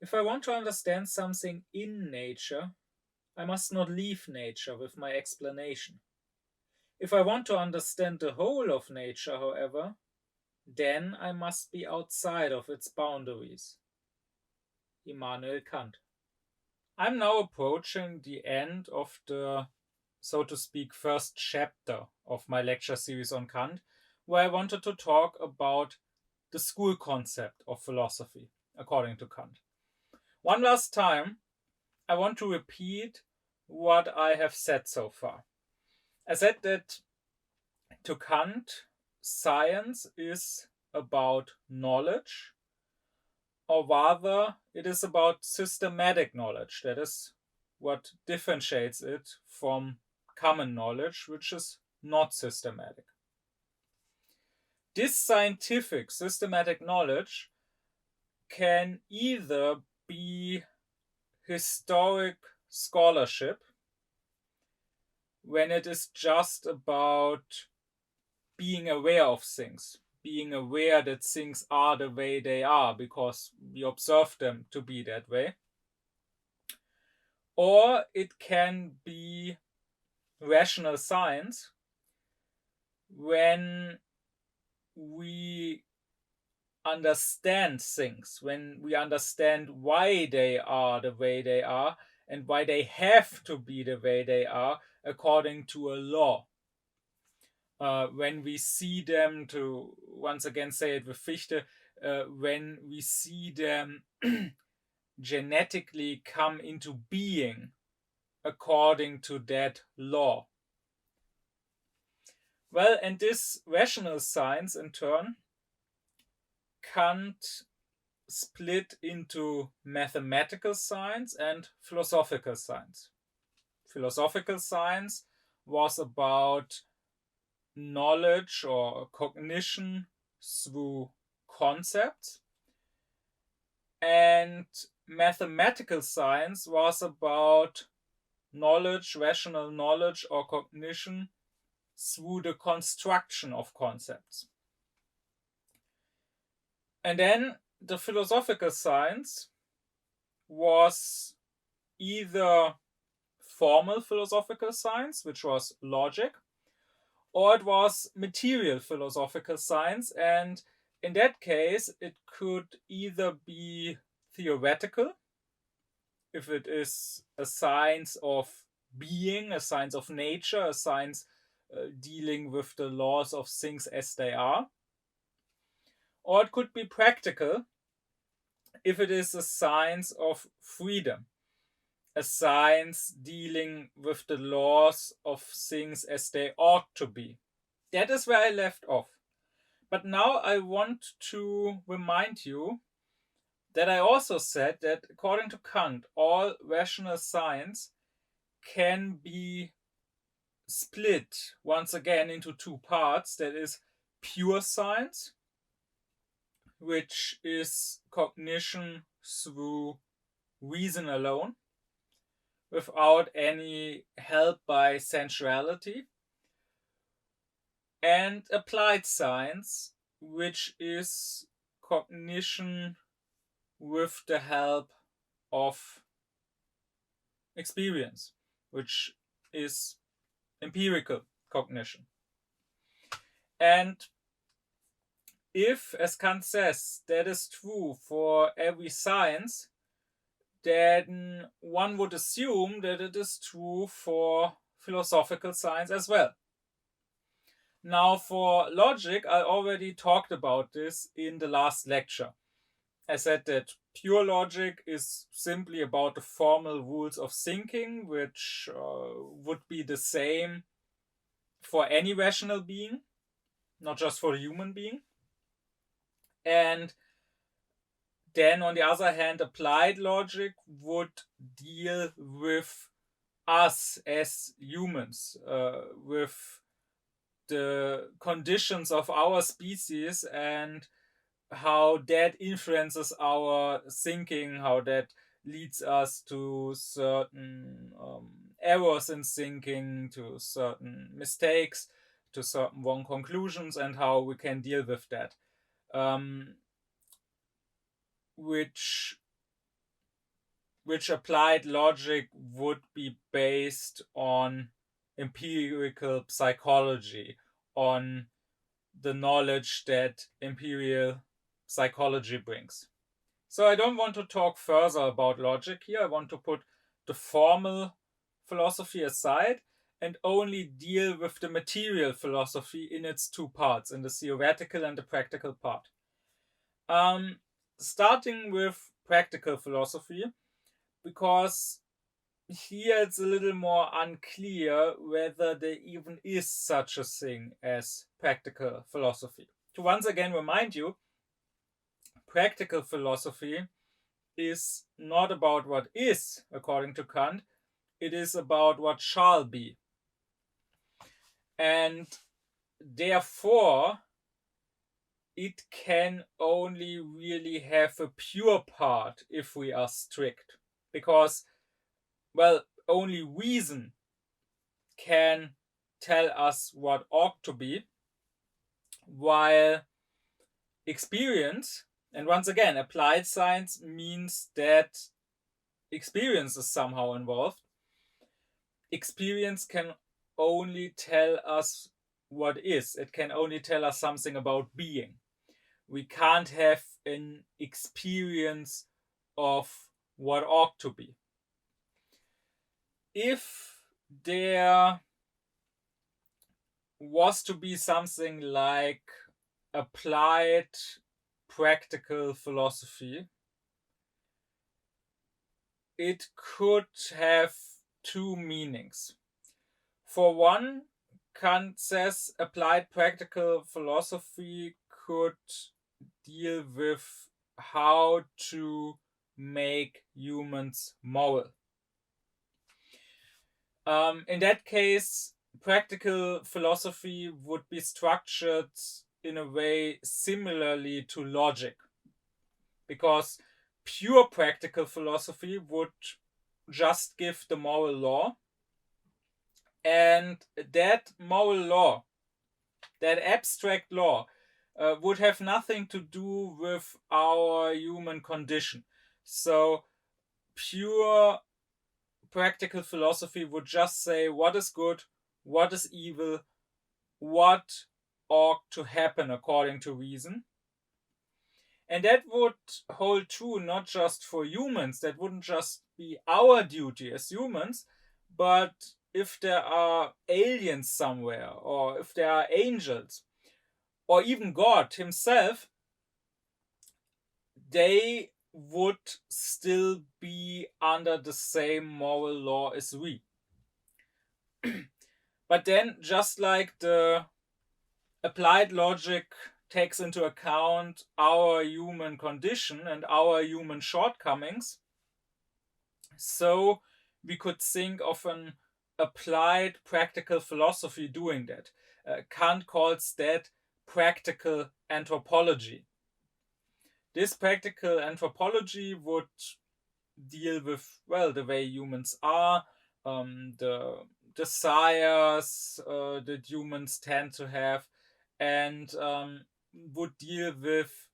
If I want to understand something in nature, I must not leave nature with my explanation. If I want to understand the whole of nature, however, then I must be outside of its boundaries. Immanuel Kant. I'm now approaching the end of the, so to speak, first chapter of my lecture series on Kant, where I wanted to talk about the school concept of philosophy, according to Kant. One last time, I want to repeat what I have said so far. I said that to Kant, science is about knowledge, or rather, it is about systematic knowledge. That is what differentiates it from common knowledge, which is not systematic. This scientific, systematic knowledge can either be historic scholarship, when it is just about being aware of things, being aware that things are the way they are because we observe them to be that way. Or it can be rational science, when we understand things, when we understand why they are the way they are and why they have to be the way they are according to a law. When we see them, to once again say it with Fichte, when we see them genetically come into being according to that law. Well, and this rational science, in turn, Kant split into mathematical science and philosophical science. Philosophical science was about knowledge or cognition through concepts, and mathematical science was about knowledge, rational knowledge or cognition through the construction of concepts. And then the philosophical science was either formal philosophical science, which was logic, or it was material philosophical science, and in that case it could either be theoretical, if it is a science of being, a science of nature, a science dealing with the laws of things as they are, or it could be practical, if it is a science of freedom, a science dealing with the laws of things as they ought to be. That is where I left off. But now I want to remind you that I also said that according to Kant, all rational science can be split once again into two parts. That is pure science, which is cognition through reason alone, without any help by sensuality, and applied science, which is cognition with the help of experience, which is empirical cognition. And if, as Kant says, that is true for every science, then one would assume that it is true for philosophical science as well. Now, for logic, I already talked about this in the last lecture. I said that pure logic is simply about the formal rules of thinking, which would be the same for any rational being, not just for a human being. And then, on the other hand, applied logic would deal with us as humans, with the conditions of our species and how that influences our thinking, how that leads us to certain errors in thinking, to certain mistakes, to certain wrong conclusions, and how we can deal with that. Which which applied logic would be based on empirical psychology, on the knowledge that empirical psychology brings. So I don't want to talk further about logic here. I want to put the formal philosophy aside and only deal with the material philosophy in its two parts, in the theoretical and the practical part. Starting with practical philosophy, because here it's a little more unclear whether there even is such a thing as practical philosophy. To once again remind you, practical philosophy is not about what is, according to Kant, it is about what shall be. And therefore, it can only really have a pure part if we are strict. Because, well, only reason can tell us what ought to be, while experience, and once again, applied science means that experience is somehow involved. Experience can only tell us what is. It can only tell us something about being. We can't have an experience of what ought to be. If there was to be something like applied practical philosophy, it could have two meanings. For one, Kant says applied practical philosophy could deal with how to make humans moral. In that case, practical philosophy would be structured in a way similarly to logic, because pure practical philosophy would just give the moral law, and that moral law, that abstract law, would have nothing to do with our human condition. So pure practical philosophy would just say what is good, what is evil, what ought to happen according to reason. And that would hold true not just for humans, that wouldn't just be our duty as humans, but if there are aliens somewhere, or if there are angels, or even God himself, they would still be under the same moral law as we. But then, just like the applied logic takes into account our human condition and our human shortcomings, so we could think of an applied practical philosophy doing that. Kant calls that practical anthropology. This practical anthropology would deal with, well, the way humans are, the desires that humans tend to have, and would deal with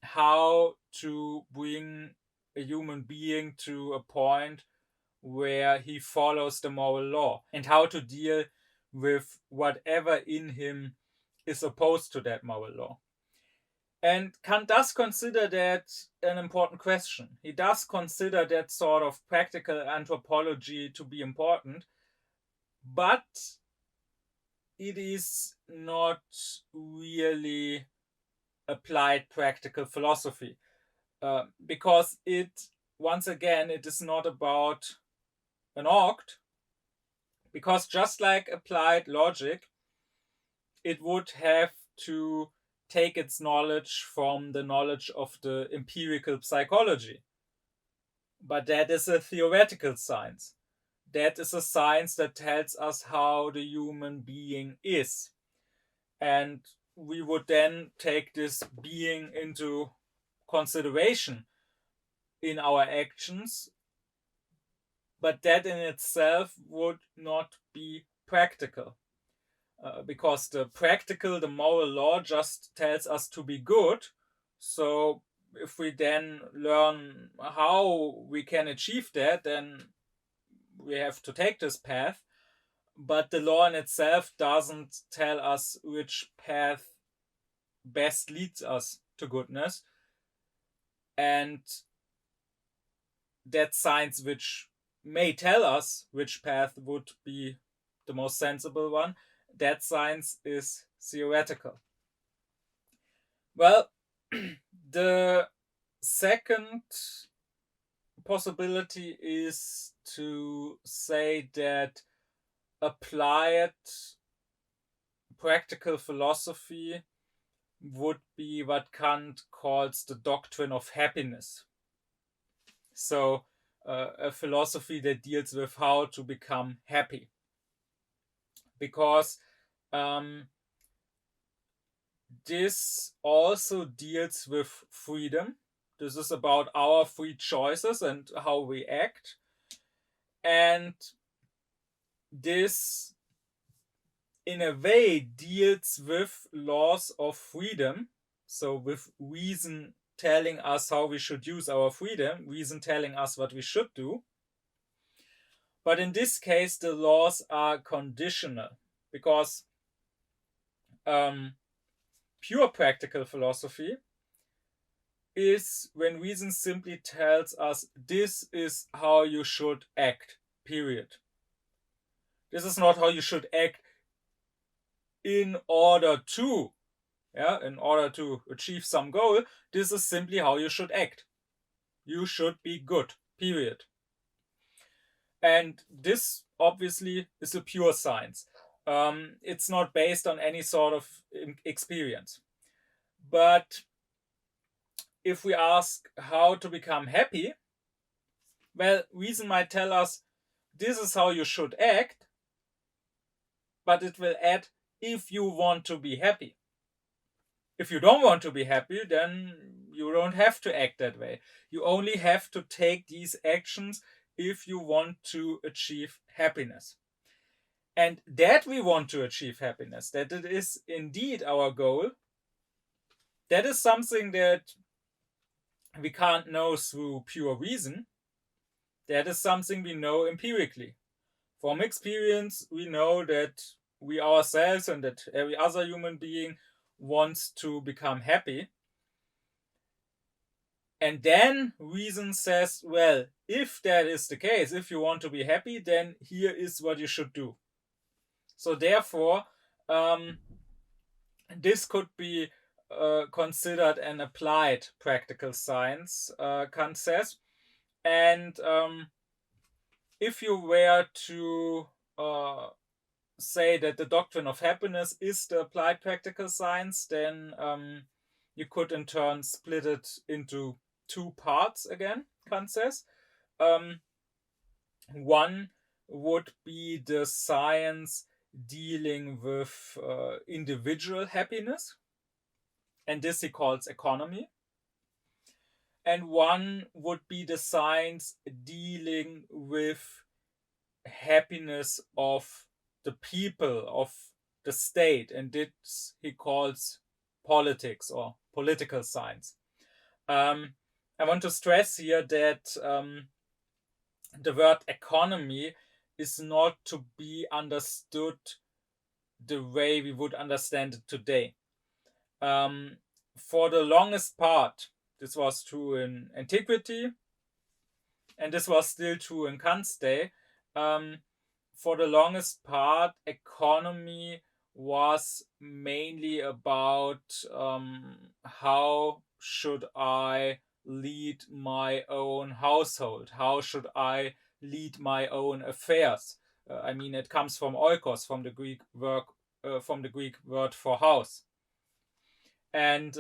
how to bring a human being to a point where he follows the moral law, and how to deal with whatever in him is opposed to that moral law. And Kant does consider that an important question. He does consider that sort of practical anthropology to be important, but it is not really applied practical philosophy, because it, once again, it is not about an ought, because just like applied logic, it would have to take its knowledge from the knowledge of the empirical psychology. But that is a theoretical science. That is a science that tells us how the human being is. And we would then take this being into consideration in our actions, but that in itself would not be practical. Because the practical, the moral law just tells us to be good. So if we then learn how we can achieve that, then we have to take this path. But the law in itself doesn't tell us which path best leads us to goodness. And that science which may tell us which path would be the most sensible one, that science is theoretical. Well, the second possibility is to say that applied practical philosophy would be what Kant calls the doctrine of happiness. So a philosophy that deals with how to become happy. Because this also deals with freedom. This is about our free choices and how we act. And this, in a way, deals with laws of freedom. So with reason telling us how we should use our freedom, reason telling us what we should do. But in this case, the laws are conditional, because pure practical philosophy is when reason simply tells us this is how you should act, period. This is not how you should act in order to achieve some goal. This is simply how you should act. You should be good, period. And this obviously is a pure science. It's not based on any sort of experience. But if we ask how to become happy, well, reason might tell us this is how you should act, but it will add if you want to be happy. If you don't want to be happy, then you don't have to act that way. You only have to take these actions if you want to achieve happiness. And that we want to achieve happiness, that it is indeed our goal, that is something that we can't know through pure reason. That is something we know empirically. From experience, we know that we ourselves and that every other human being wants to become happy. And then reason says, well, if that is the case, if you want to be happy, then here is what you should do. So therefore, this could be considered an applied practical science, Kant says. And if you were to say that the doctrine of happiness is the applied practical science, then you could in turn split it into two parts again, Kant says. One would be the science dealing with individual happiness, and this he calls economy. And one would be the science dealing with happiness of the people, of the state, and this he calls politics or political science. I want to stress here that the word economy is not to be understood the way we would understand it today. For the longest part, this was true in antiquity, and this was still true in Kant's day. For the longest part, economy was mainly about how should I lead my own household? How should I lead my own affairs? It comes from oikos, from the Greek word for house, and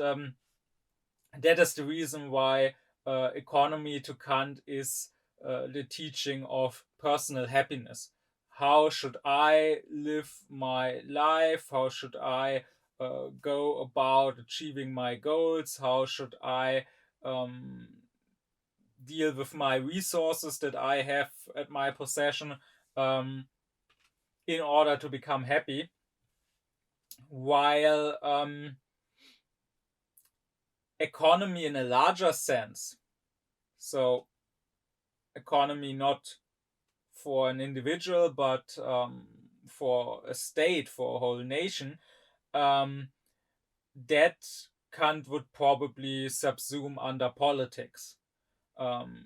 that is the reason why economy to Kant is the teaching of personal happiness. How should I live my life? How should I go about achieving my goals? How should I deal with my resources that I have at my possession in order to become happy? While economy in a larger sense, so economy not for an individual but for a state, for a whole nation, that Kant would probably subsume under politics.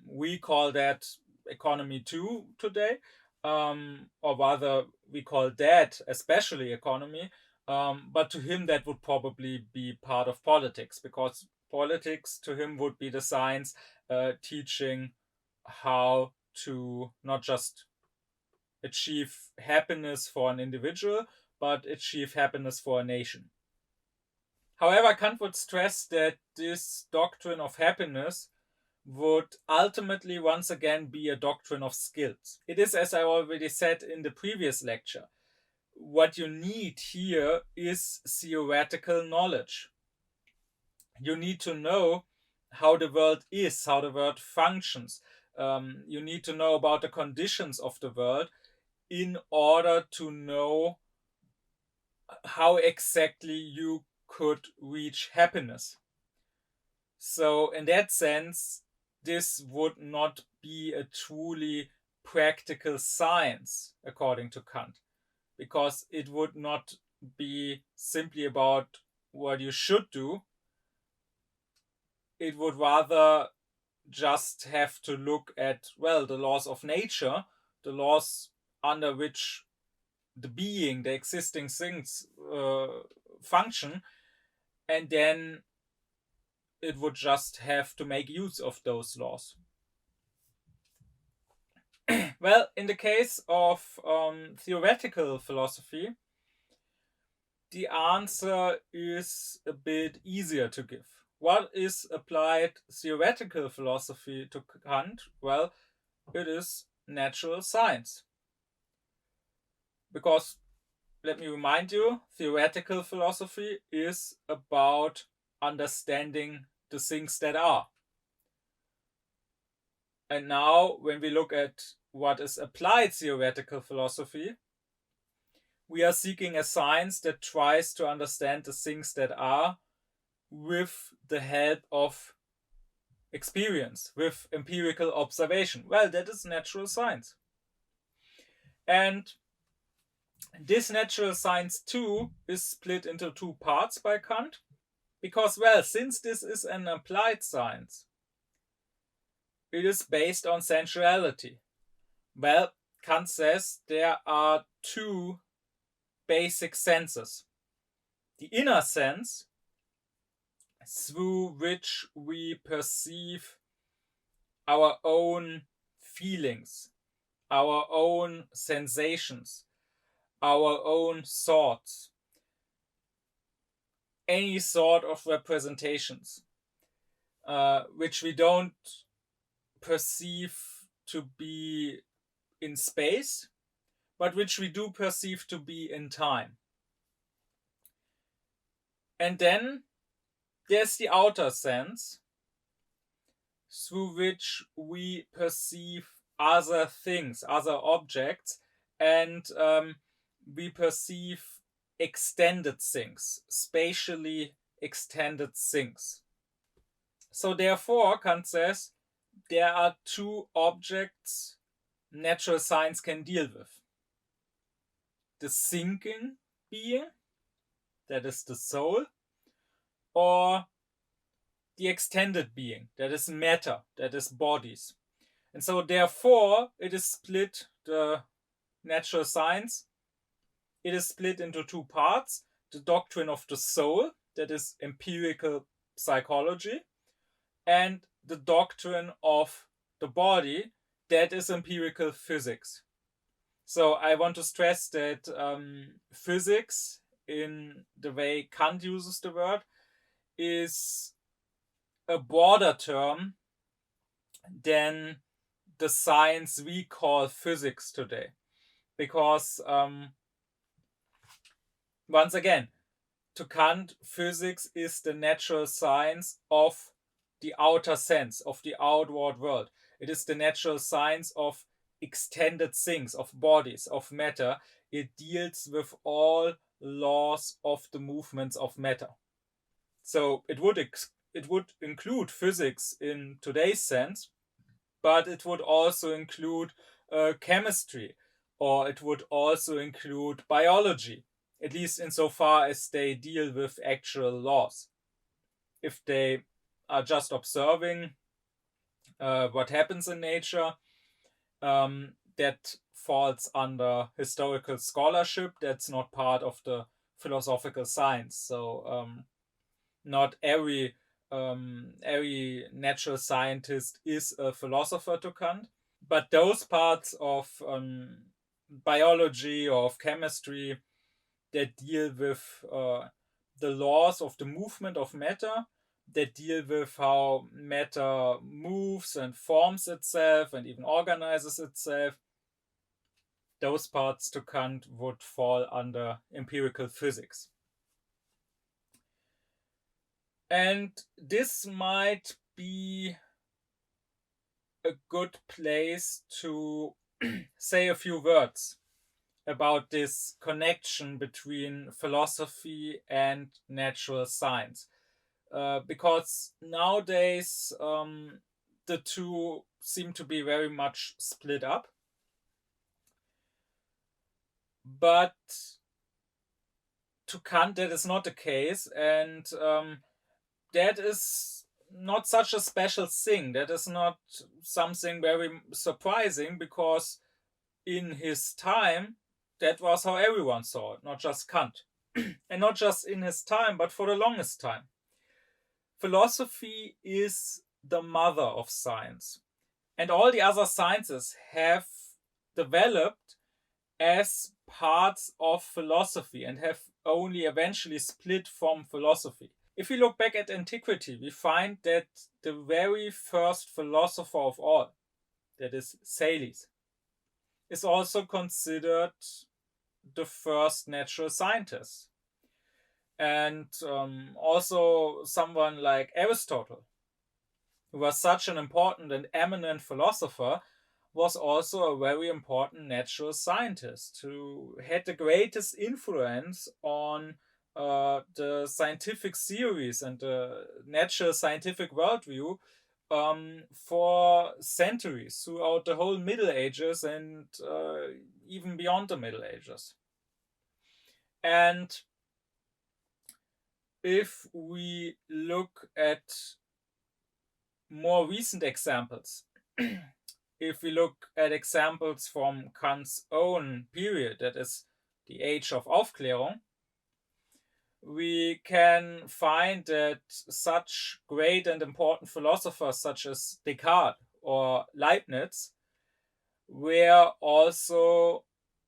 We call that economy too today, or rather we call that especially economy, but to him that would probably be part of politics, because politics to him would be the science teaching how to not just achieve happiness for an individual, but achieve happiness for a nation. However, Kant would stress that this doctrine of happiness would ultimately once again be a doctrine of skills. It is, as I already said in the previous lecture, what you need here is theoretical knowledge. You need to know how the world is, how the world functions. You need to know about the conditions of the world in order to know how exactly you could reach happiness. So in that sense, this would not be a truly practical science, according to Kant, because it would not be simply about what you should do. It would rather just have to look at, well, the laws of nature, the laws under which the being, the existing things function, and then it would just have to make use of those laws. Well, in the case of theoretical philosophy, the answer is a bit easier to give. What is applied theoretical philosophy to Kant? Well, it is natural science. Because, let me remind you, theoretical philosophy is about understanding the things that are. And now, when we look at what is applied theoretical philosophy, we are seeking a science that tries to understand the things that are with the help of experience, with empirical observation. Well, that is natural science. And this natural science too is split into two parts by Kant, because, well, since this is an applied science, it is based on sensuality. Well, Kant says there are two basic senses. The inner sense, through which we perceive our own feelings, our own sensations, our own thoughts, any sort of representations, which we don't perceive to be in space, but which we do perceive to be in time. And then there's the outer sense, through which we perceive other things, other objects, and we perceive extended things, spatially extended things. So therefore, Kant says, there are two objects natural science can deal with. The thinking being, that is the soul, or the extended being, that is matter, that is bodies. And so therefore, it is split, the natural science, it is split into two parts: the doctrine of the soul, that is empirical psychology, and the doctrine of the body, that is empirical physics. So I want to stress that physics, in the way Kant uses the word, is a broader term than the science we call physics today. Because, once again, to Kant, physics is the natural science of the outer sense, of the outward world. It is the natural science of extended things, of bodies, of matter. It deals with all laws of the movements of matter. So it would it would include physics in today's sense, but it would also include chemistry, or it would also include biology, at least insofar as they deal with actual laws. If they are just observing what happens in nature, that falls under historical scholarship. That's not part of the philosophical science. So not every natural scientist is a philosopher to Kant, but those parts of biology or of chemistry that deal with the laws of the movement of matter, that deal with how matter moves and forms itself and even organizes itself, those parts to Kant would fall under empirical physics. And this might be a good place to say a few words about this connection between philosophy and natural science. Because nowadays the two seem to be very much split up. But to Kant, that is not the case, and that is not such a special thing. That is not something very surprising, because in his time, that was how everyone saw it, not just Kant. And not just in his time, but for the longest time. Philosophy is the mother of science. And all the other sciences have developed as parts of philosophy and have only eventually split from philosophy. If we look back at antiquity, we find that the very first philosopher of all, that is Thales, is also considered the first natural scientist. And also someone like Aristotle, who was such an important and eminent philosopher, was also a very important natural scientist who had the greatest influence on the scientific theories and the natural scientific worldview for centuries, throughout the whole Middle Ages and even beyond the Middle Ages. And if we look at more recent examples, if we look at examples from Kant's own period, that is the age of Aufklärung, we can find that such great and important philosophers such as Descartes or Leibniz were also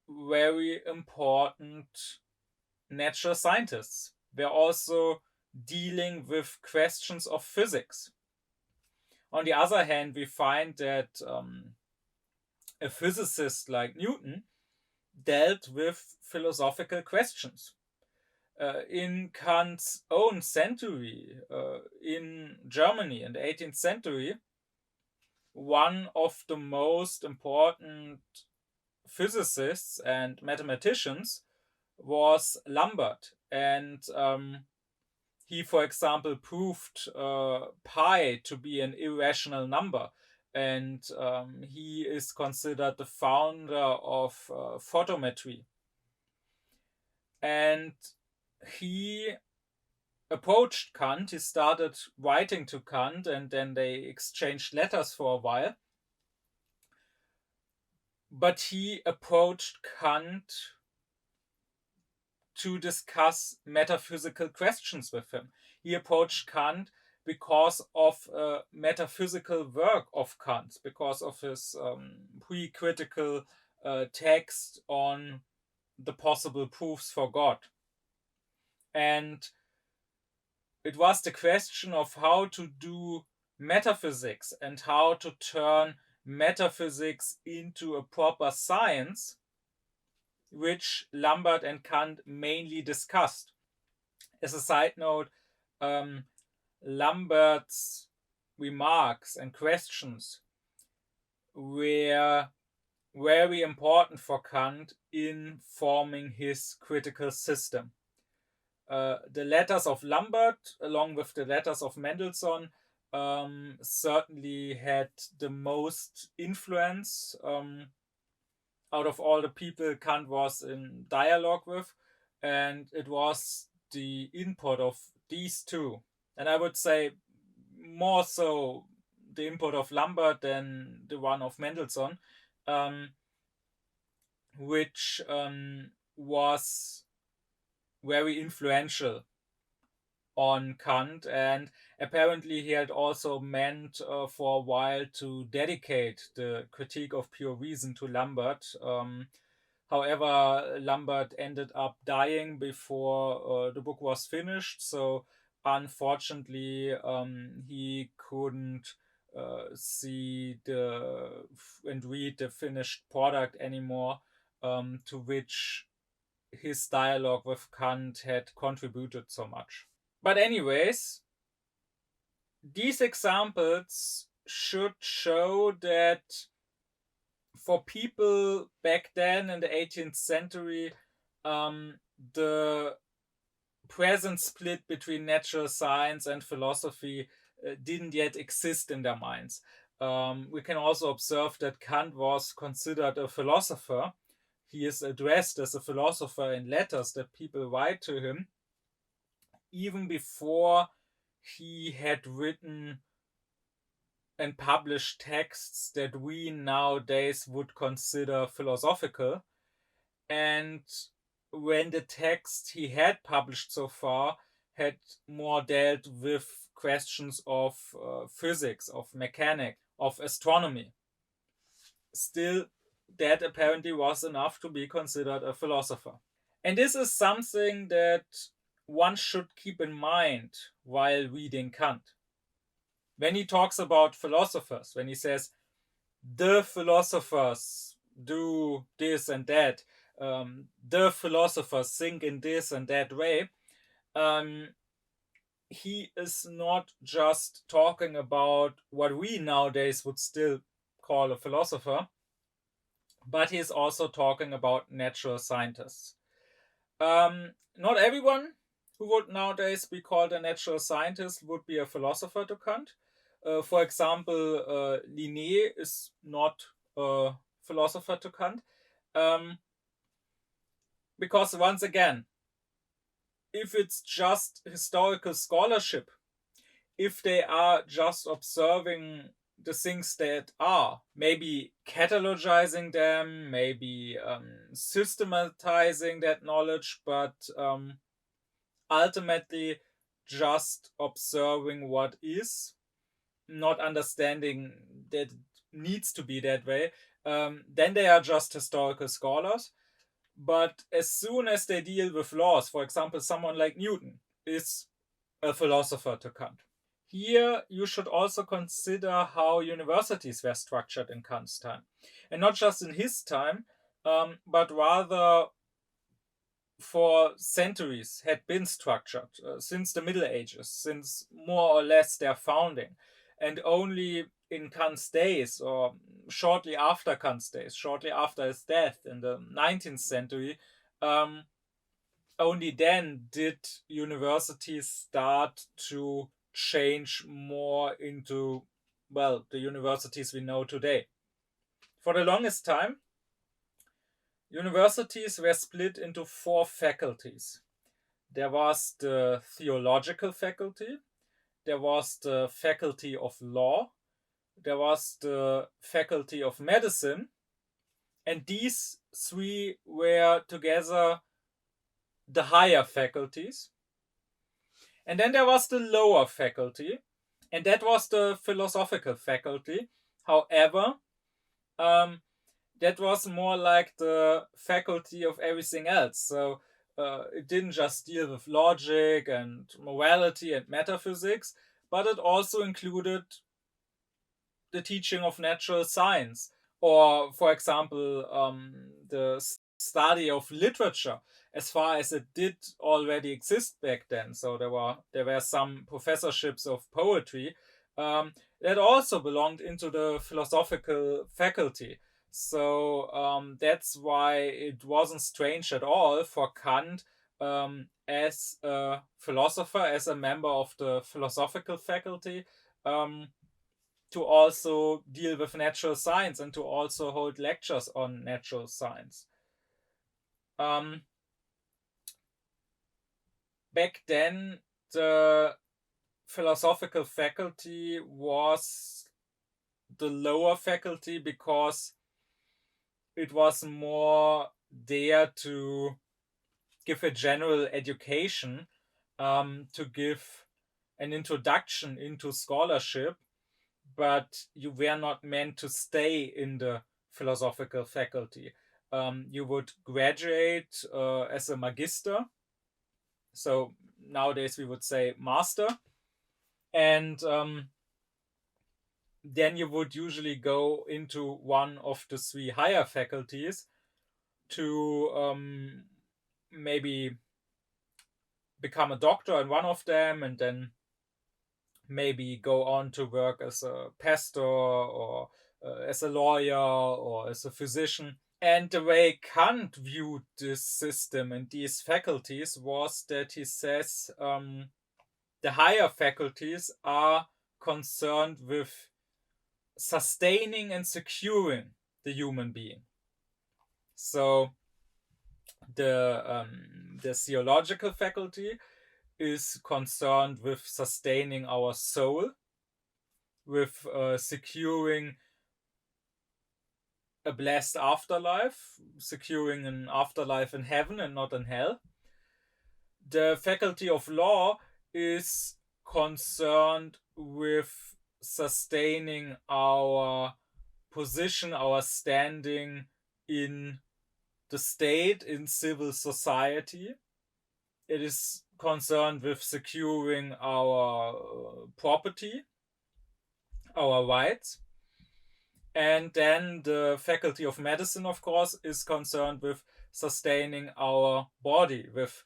very important natural scientists. Were also dealing with questions of physics. On the other hand, we find that a physicist like Newton dealt with philosophical questions. In Kant's own century, in Germany in the 18th century, one of the most important physicists and mathematicians was Lambert. And he, for example, proved pi to be an irrational number. And he is considered the founder of photometry. And he approached Kant. He started writing to Kant, and then they exchanged letters for a while. But he approached Kant to discuss metaphysical questions with him. He approached Kant because of a metaphysical work of Kant, because of his pre-critical text on the possible proofs for God. And it was the question of how to do metaphysics and how to turn metaphysics into a proper science, which Lambert and Kant mainly discussed. As a side note, Lambert's remarks and questions were very important for Kant in forming his critical system. the letters of Lambert, along with the letters of Mendelssohn, certainly had the most influence out of all the people Kant was in dialogue with, and it was the input of these two. And I would say more so the input of Lambert than the one of Mendelssohn, which was very influential on Kant, and apparently he had also meant for a while to dedicate the critique of pure reason to Lambert. However, Lambert ended up dying before the book was finished, so unfortunately he couldn't see and read the finished product anymore, to which his dialogue with Kant had contributed so much. But anyways, these examples should show that for people back then in the 18th century, the present split between natural science and philosophy didn't yet exist in their minds. We can also observe that Kant was considered a philosopher. He is addressed as a philosopher in letters that people write to him, even before he had written and published texts that we nowadays would consider philosophical. And when the text he had published so far had more dealt with questions of physics, of mechanics, of astronomy, still that apparently was enough to be considered a philosopher. And this is something that one should keep in mind while reading Kant. When he talks about philosophers, when he says the philosophers do this and that, the philosophers think in this and that way, he is not just talking about what we nowadays would still call a philosopher, but he's also talking about natural scientists. Not everyone who would nowadays be called a natural scientist would be a philosopher to Kant. For example, Linné is not a philosopher to Kant. Because once again, if it's just historical scholarship, if they are just observing the things that are, maybe catalogizing them, maybe systematizing that knowledge, but ultimately just observing what is, not understanding that it needs to be that way, then they are just historical scholars. But as soon as they deal with laws, for example, someone like Newton is a philosopher to Kant. Here you should also consider how universities were structured in Kant's time. And not just in his time, but rather for centuries had been structured since the Middle Ages, since more or less their founding. And only in Kant's days, or shortly after Kant's days, shortly after his death in the 19th century, only then did universities start to change more into, well, the universities we know today. For the longest time, universities were split into 4 faculties. There was the theological faculty, there was the faculty of law, there was the faculty of medicine, and these 3 were together the higher faculties. And then there was the lower faculty, and that was the philosophical faculty. However, that was more like the faculty of everything else. So it didn't just deal with logic and morality and metaphysics, but it also included the teaching of natural science, or, for example, the study of literature, as far as it did already exist back then. So there were some professorships of poetry that also belonged into the philosophical faculty. So that's why it wasn't strange at all for Kant as a philosopher, as a member of the philosophical faculty, to also deal with natural science and to also hold lectures on natural science. Back then, the philosophical faculty was the lower faculty because it was more there to give a general education, to give an introduction into scholarship, but you were not meant to stay in the philosophical faculty. You would graduate as a magister, so nowadays we would say master, and then you would usually go into one of the three higher faculties to maybe become a doctor in one of them, and then maybe go on to work as a pastor or as a lawyer or as a physician. And the way Kant viewed this system and these faculties was that he says the higher faculties are concerned with sustaining and securing the human being. So the theological faculty is concerned with sustaining our soul, with securing a blessed afterlife, securing an afterlife in heaven and not in hell. The faculty of law is concerned with sustaining our position, our standing in the state, in civil society. It is concerned with securing our property, our rights. And then the faculty of medicine, of course, is concerned with sustaining our body, with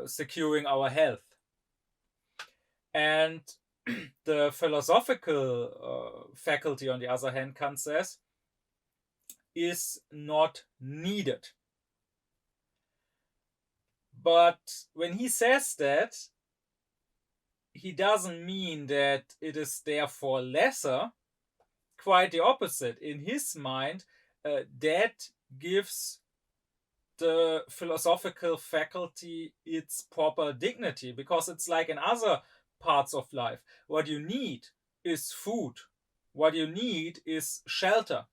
securing our health. And the philosophical faculty, on the other hand, Kant says, is not needed. But when he says that, he doesn't mean that it is therefore lesser. Quite the opposite. In his mind, that gives the philosophical faculty its proper dignity, because it's like in other parts of life. What you need is food. What you need is shelter.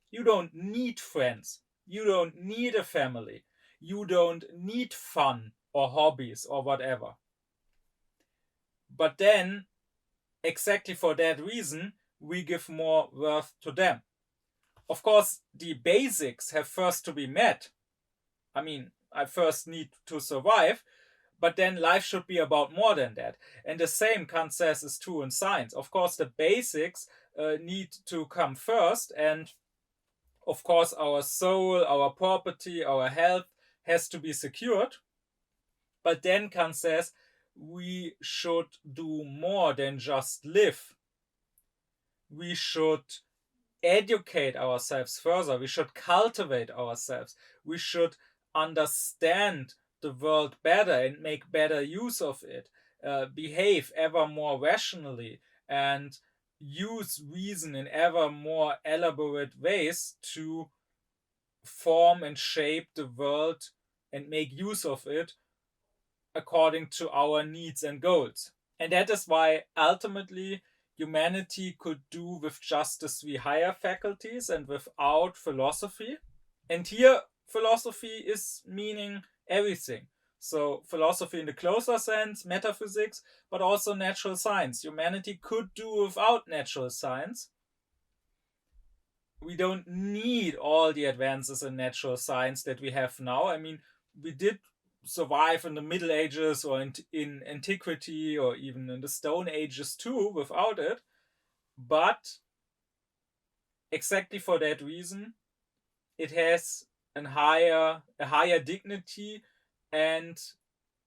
You don't need friends. You don't need a family. You don't need fun or hobbies or whatever. But then, exactly for that reason, we give more worth to them. Of course, the basics have first to be met. I mean, I first need to survive, but then life should be about more than that. And the same, Kant says, is true in science. Of course, the basics need to come first, and of course, our soul, our property, our health has to be secured. But then Kant says we should do more than just live. We should educate ourselves further. We should cultivate ourselves. We should understand the world better and make better use of it. Behave ever more rationally and use reason in ever more elaborate ways to form and shape the world and make use of it according to our needs and goals. And that is why ultimately humanity could do with just the three higher faculties and without philosophy. And here philosophy is meaning everything. So philosophy in the closer sense, metaphysics, but also natural science. Humanity could do without natural science. We don't need all the advances in natural science that we have now. I mean, we did survive in the Middle Ages or in antiquity or even in the Stone Ages too without it. But exactly for that reason, it has a higher dignity and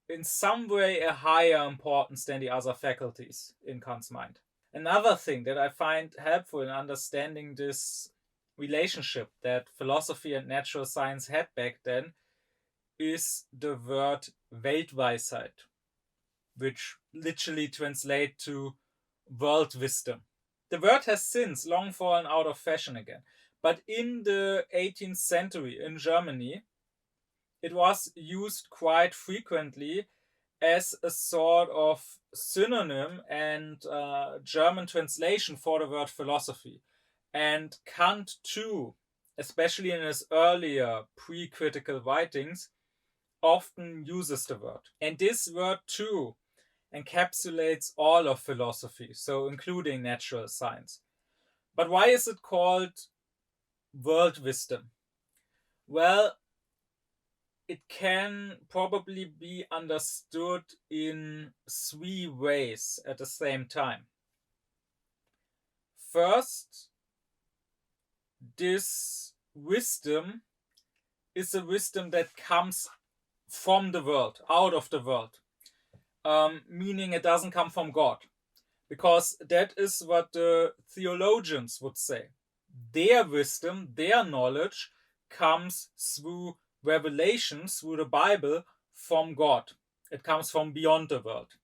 in some way a higher importance than the other faculties in Kant's mind. Another thing that I find helpful in understanding this relationship that philosophy and natural science had back then is the word Weltweisheit, which literally translates to world wisdom. The word has since long fallen out of fashion again, but in the 18th century in Germany, it was used quite frequently as a sort of synonym and German translation for the word philosophy. And Kant, too, especially in his earlier pre-critical writings, often uses the word. And this word, too, encapsulates all of philosophy, so including natural science. But why is it called world wisdom? Well, it can probably be understood in three ways at the same time. First, this wisdom is a wisdom that comes from the world, out of the world, meaning it doesn't come from God, because that is what the theologians would say. Their wisdom, their knowledge comes through revelation, through the Bible, from God. It comes from beyond the world.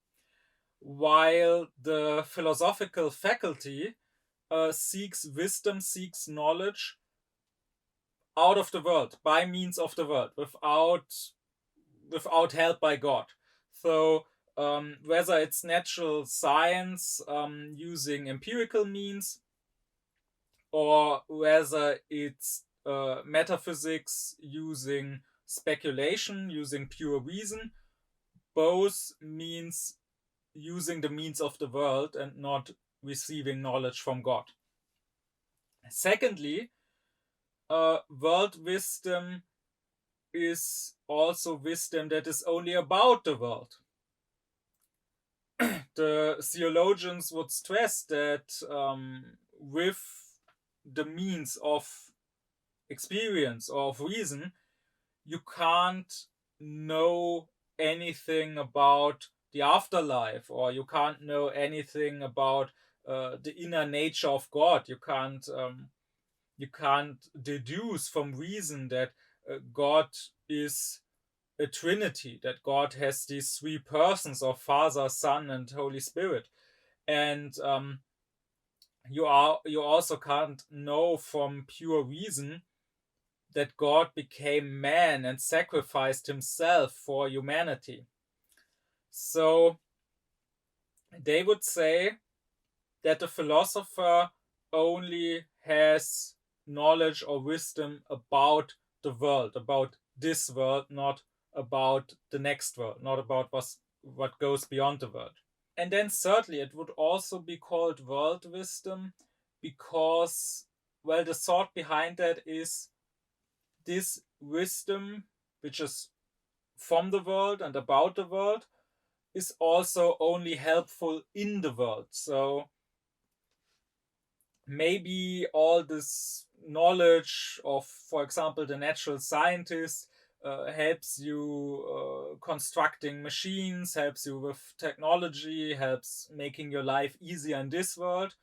While the philosophical faculty seeks wisdom, seeks knowledge out of the world, by means of the world, without help by God. So whether it's natural science using empirical means, or whether it's metaphysics using speculation, using pure reason, both means using the means of the world and not receiving knowledge from God. Secondly, world wisdom is also wisdom that is only about the world. The theologians would stress that with the means of experience or of reason, you can't know anything about the afterlife, or you can't know anything about the inner nature of God. You can't deduce from reason that God is a Trinity, that God has these three persons of Father, Son, and Holy Spirit, and you also can't know from pure reason that God became man and sacrificed himself for humanity. So they would say that the philosopher only has knowledge or wisdom about the world, about this world, not about the next world, not about what goes beyond the world. And then thirdly, it would also be called world wisdom because, well, the thought behind that is this wisdom, which is from the world and about the world, is also only helpful in the world. So maybe all this knowledge of, for example, the natural scientist helps you constructing machines, helps you with technology, helps making your life easier in this world.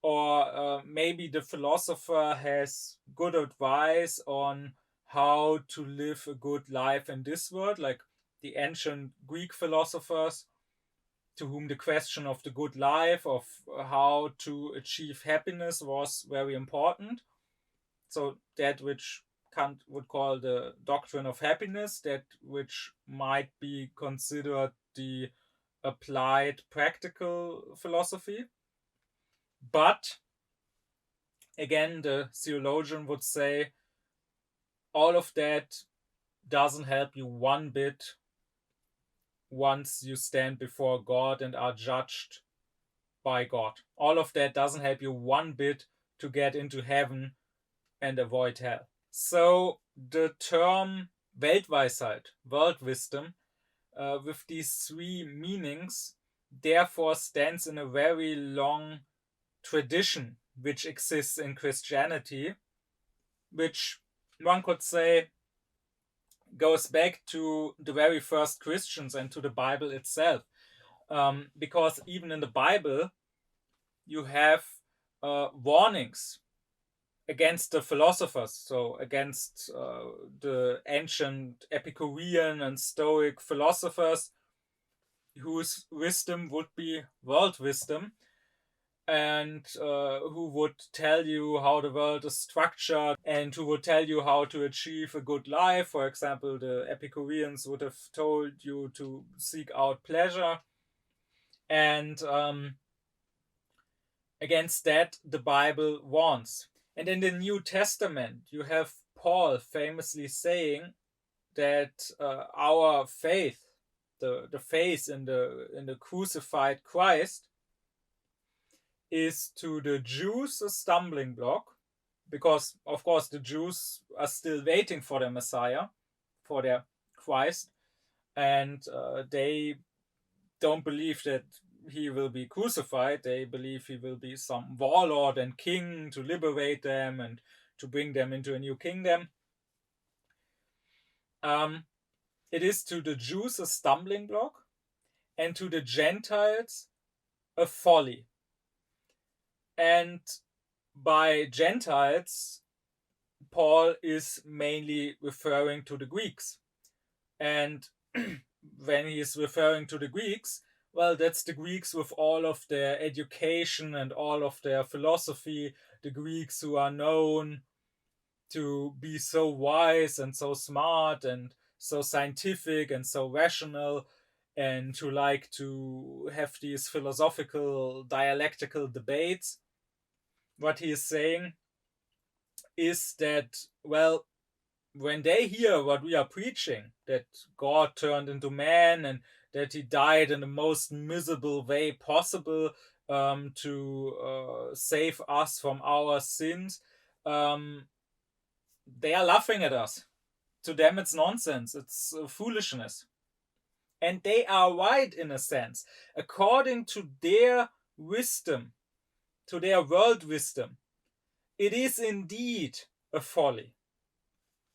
Or maybe the philosopher has good advice on how to live a good life in this world, like the ancient Greek philosophers, to whom the question of the good life, of how to achieve happiness, was very important. So that which Kant would call the doctrine of happiness, that which might be considered the applied practical philosophy. But again, the theologian would say all of that doesn't help you one bit once you stand before God and are judged by God. All of that doesn't help you one bit to get into heaven and avoid hell. So the term Weltweisheit, world wisdom, with these three meanings, therefore stands in a very long tradition which exists in Christianity, which one could say goes back to the very first Christians and to the Bible itself. Because even in the Bible, you have warnings against the philosophers, so against the ancient Epicurean and Stoic philosophers, whose wisdom would be world wisdom, and who would tell you how the world is structured and who would tell you how to achieve a good life. For example, the Epicureans would have told you to seek out pleasure. And against that, the Bible warns. And in the New Testament, you have Paul famously saying that our faith, the faith in the crucified Christ, is to the Jews a stumbling block, because of course the Jews are still waiting for their Messiah, for their Christ, and they don't believe that he will be crucified. They believe he will be some warlord and king to liberate them and to bring them into a new kingdom. It is to the Jews a stumbling block, and to the Gentiles a folly. And by Gentiles, Paul is mainly referring to the Greeks. And when he is referring to the Greeks, well, that's the Greeks with all of their education and all of their philosophy, the Greeks who are known to be so wise and so smart and so scientific and so rational, and to like to have these philosophical dialectical debates. What he is saying is that, well, when they hear what we are preaching, that God turned into man and that he died in the most miserable way possible to save us from our sins, they are laughing at us. To them, it's nonsense. It's foolishness. And they are right in a sense. According to their wisdom, to their world wisdom, it is indeed a folly.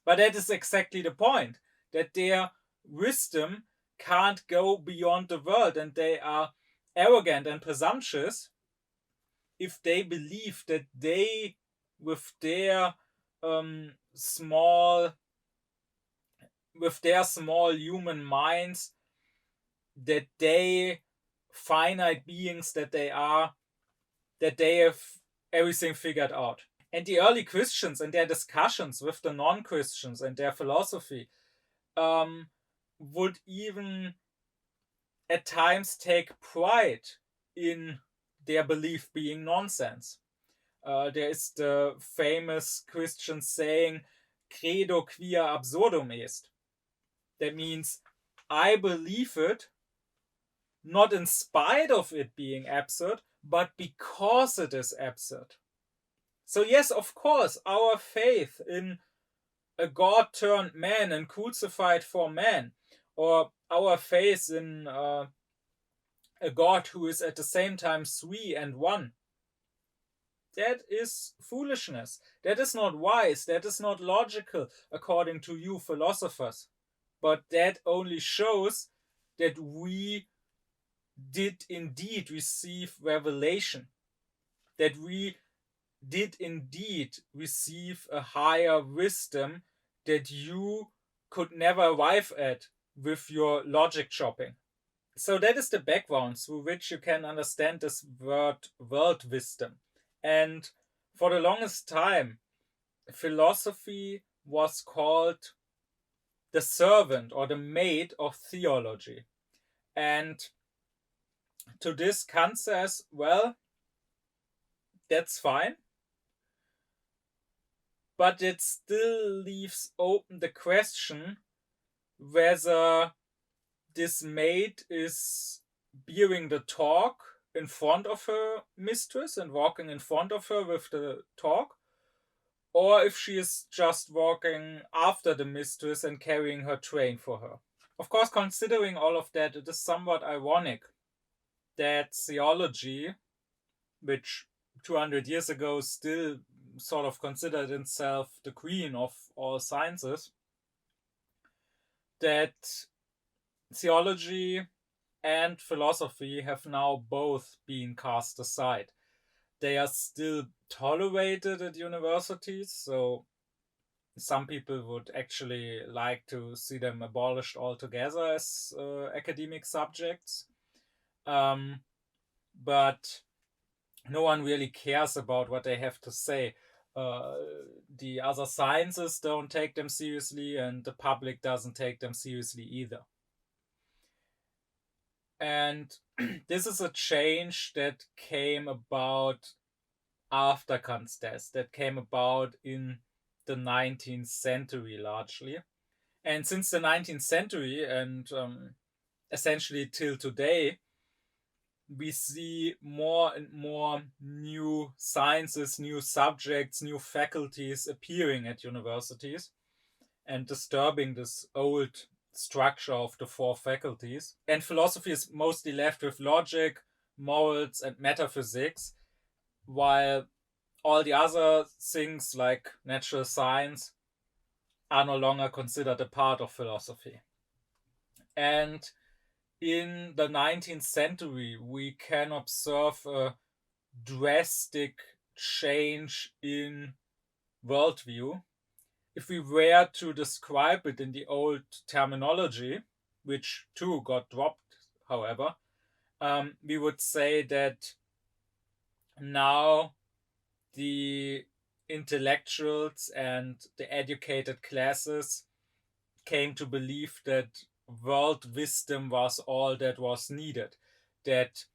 But that is exactly the point, that their wisdom can't go beyond the world, and they are arrogant and presumptuous if they believe that they, with their small human minds, that they, finite beings that they are, that they have everything figured out. And the early Christians and their discussions with the non-Christians and their philosophy would even at times take pride in their belief being nonsense. There is the famous Christian saying, credo quia absurdum est. That means, I believe it not in spite of it being absurd, but because it is absurd. So yes, of course, our faith in a God turned man and crucified for man, or our faith in a God who is at the same time three and one, that is foolishness. That is not wise. That is not logical, according to you philosophers. But that only shows that we did indeed receive revelation, that we did indeed receive a higher wisdom that you could never arrive at with your logic chopping. So that is the background through which you can understand this word world wisdom. And for the longest time, philosophy was called the servant or the maid of theology. And to this, Kant says, well, that's fine, but it still leaves open the question whether this maid is bearing the talk in front of her mistress and walking in front of her with the talk, or if she is just walking after the mistress and carrying her train for her. Of course, considering all of that, it is somewhat ironic that theology, which 200 years ago still sort of considered itself the queen of all sciences, that theology and philosophy have now both been cast aside. they are still tolerated at universities, so some people would actually like to see them abolished altogether as academic subjects. But no one really cares about what they have to say. The other sciences don't take them seriously, and the public doesn't take them seriously either. And this is a change that came about after Kant's death, that came about in the 19th century largely. And since the 19th century and essentially till today, we see more and more new sciences, new subjects, new faculties appearing at universities and disturbing this old structure of the four faculties. And philosophy is mostly left with logic, morals, and metaphysics, while all the other things like natural science are no longer considered a part of philosophy. And in the 19th century, we can observe a drastic change in worldview. If we were to describe it in the old terminology, which too got dropped, however, we would say that now the intellectuals and the educated classes came to believe that world wisdom was all that was needed, that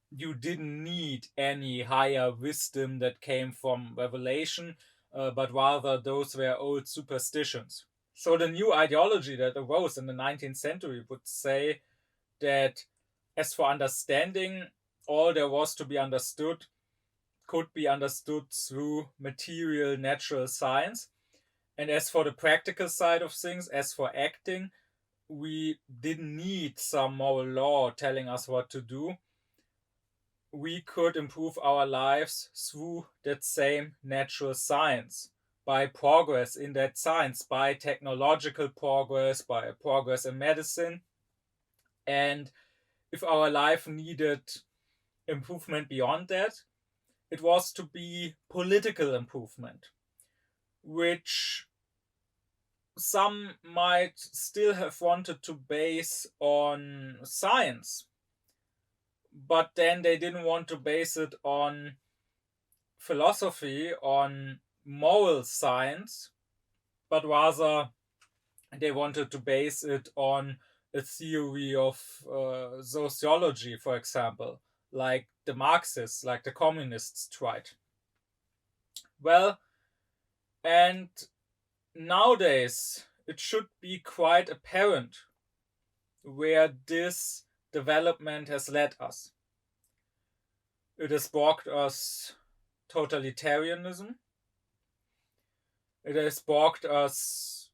you didn't need any higher wisdom that came from revelation, but rather those were old superstitions. So the new ideology that arose in the 19th century would say that as for understanding, all there was to be understood could be understood through material natural science. And as for the practical side of things, as for acting, we didn't need some moral law telling us what to do. We could improve our lives through that same natural science, by progress in that science, by technological progress, by progress in medicine. And if our life needed improvement beyond that, it was to be political improvement, which some might still have wanted to base on science, but then they didn't want to base it on philosophy, on moral science, but rather they wanted to base it on a theory of sociology, for example, like the Marxists, like the communists tried. Well, and nowadays it should be quite apparent where this development has led us. It has brought us totalitarianism. It has brought us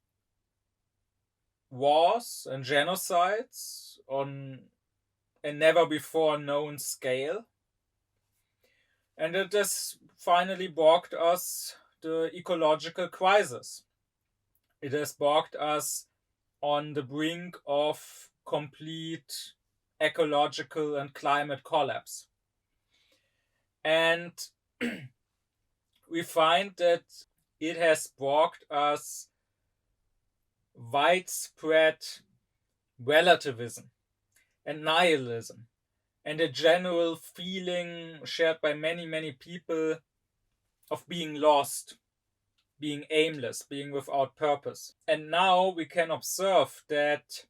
wars and genocides on a never before known scale. And it has finally brought us the ecological crisis. It has brought us on the brink of complete ecological and climate collapse. And we find that it has brought us widespread relativism and nihilism and a general feeling shared by many, many people of being lost, being aimless, being without purpose. And now we can observe that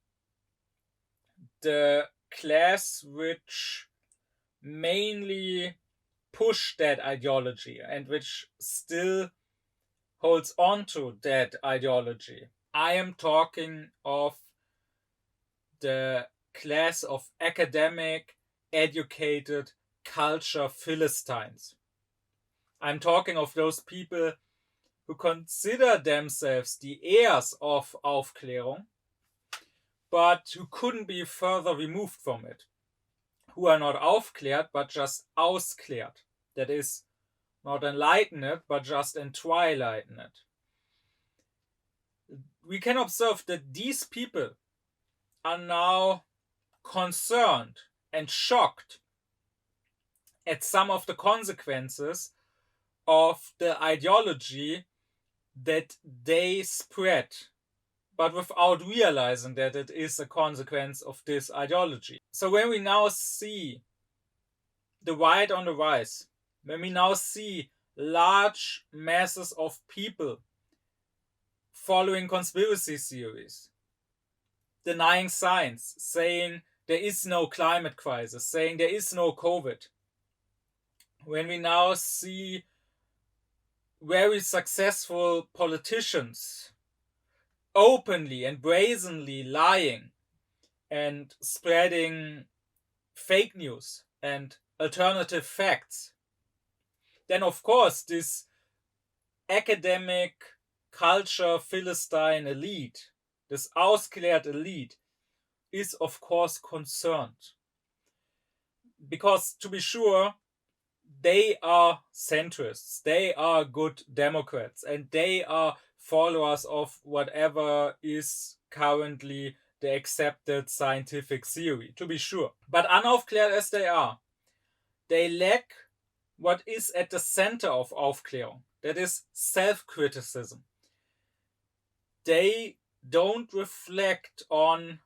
the class which mainly push that ideology and which still holds on to that ideology, I am talking of the class of academic, educated, culture Philistines. I'm talking of those people who consider themselves the heirs of Aufklärung, but who couldn't be further removed from it, who are not aufklärt, but just ausklärt, that is, not enlightened, but just entwilightened. We can observe that these people are now concerned and shocked at some of the consequences of the ideology that they spread, but without realizing that it is a consequence of this ideology. So when we now see the right on the rise, when we now see large masses of people following conspiracy theories, denying science, saying there is no climate crisis, saying there is no COVID, when we now see very successful politicians openly and brazenly lying and spreading fake news and alternative facts, then of course this academic culture Philistine elite, this aufklärt elite, is of course concerned. Because to be sure, they are centrists, they are good Democrats, and they are followers of whatever is currently the accepted scientific theory, to be sure. But unaufklärt as they are, they lack what is at the center of Aufklärung, that is self-criticism. They don't reflect on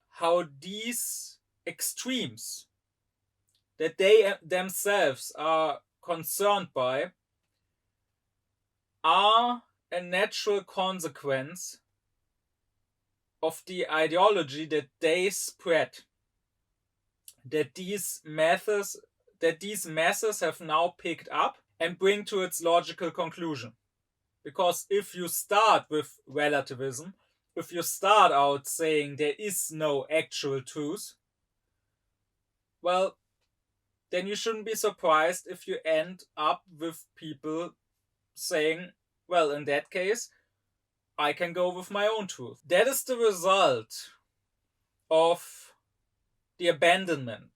how these extremes that they themselves are concerned by are a natural consequence of the ideology that they spread, that these masses have now picked up and bring to its logical conclusion. Because if you start with relativism, if you start out saying there is no actual truth, well, then you shouldn't be surprised if you end up with people saying, well, in that case, I can go with my own truth. That is the result of the abandonment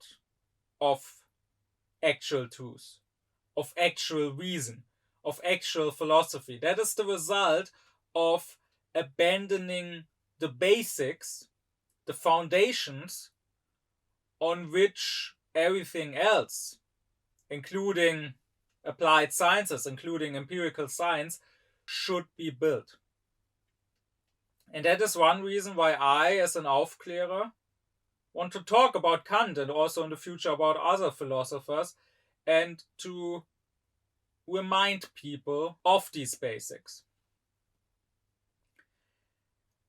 of actual truth, of actual reason, of actual philosophy. That is the result of abandoning the basics, the foundations on which everything else, including applied sciences, including empirical science, should be built. And that is one reason why I, as an Aufklärer, want to talk about Kant and also in the future about other philosophers, and to remind people of these basics.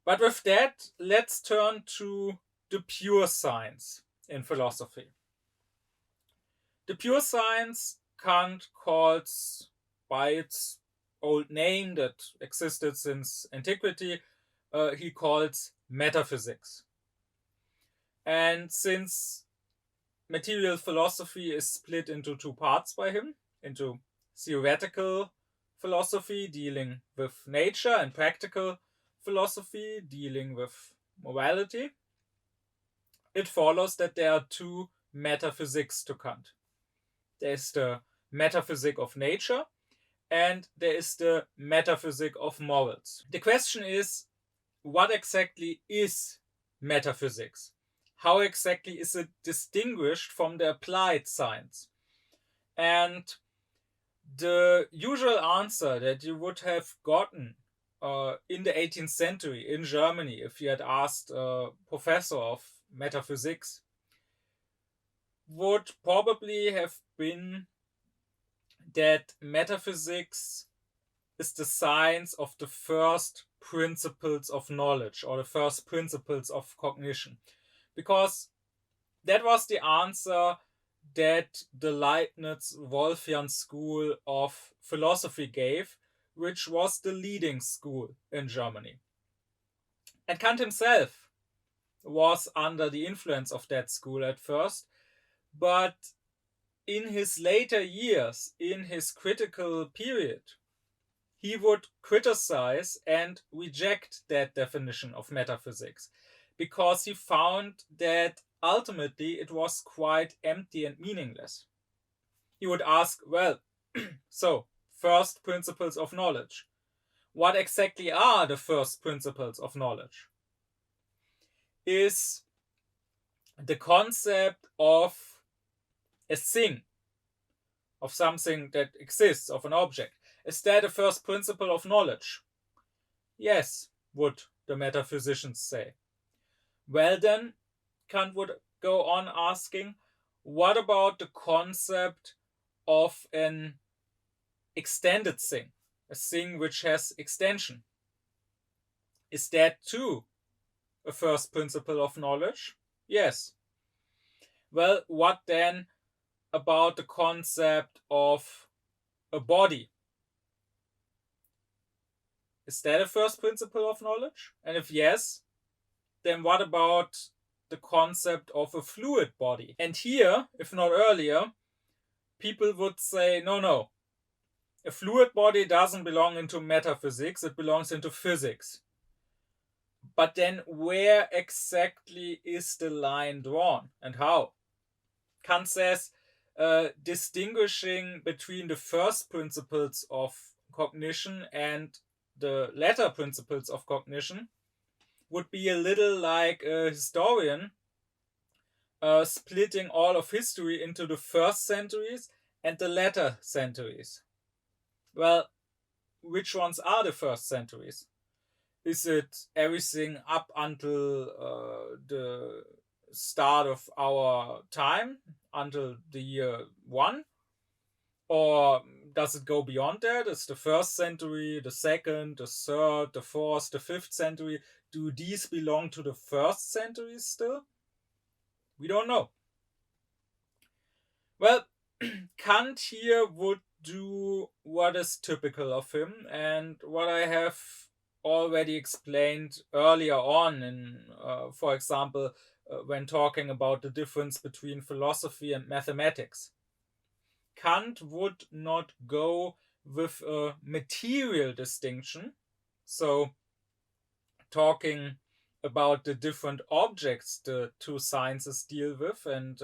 But with that, let's turn to the pure science in philosophy. The pure science Kant calls by its old name that existed since antiquity, he calls metaphysics. And since material philosophy is split into two parts by him, into theoretical philosophy dealing with nature and practical philosophy dealing with morality, it follows that there are two metaphysics to Kant. There is the metaphysic of nature and there is the metaphysic of morals. The question is, what exactly is metaphysics? How exactly is it distinguished from the applied science? And the usual answer that you would have gotten in the 18th century in Germany if you had asked a professor of metaphysics would probably have been that metaphysics is the science of the first principles of knowledge or the first principles of cognition. Because that was the answer that the Leibniz-Wolffian school of philosophy gave, which was the leading school in Germany. And Kant himself was under the influence of that school at first, but in his later years, in his critical period, he would criticize and reject that definition of metaphysics because he found that ultimately it was quite empty and meaningless. He would ask, well, so, first principles of knowledge. What exactly are the first principles of knowledge? Is the concept of a thing of something that exists, of an object. Is that a first principle of knowledge? Yes, would the metaphysicians say. Well then, Kant would go on asking, what about the concept of an extended thing, a thing which has extension? Is that too a first principle of knowledge? Yes. Well, what then about the concept of a body? Is that a first principle of knowledge? And if yes, then what about the concept of a fluid body? And here, if not earlier, people would say, no, a fluid body doesn't belong into metaphysics, it belongs into physics. But then where exactly is the line drawn and how? Kant says, distinguishing between the first principles of cognition and the latter principles of cognition would be a little like a historian splitting all of history into the first centuries and the latter centuries. Well, which ones are the first centuries? Is it everything up until the start of our time, until the year 1? Or does it go beyond that? Is the first century, the second, the third, the fourth, the fifth century? Do these belong to the first century still? We don't know. Well, Kant here would do what is typical of him and what I have already explained earlier on in, for example, when talking about the difference between philosophy and mathematics. Kant would not go with a material distinction, so talking about the different objects the two sciences deal with and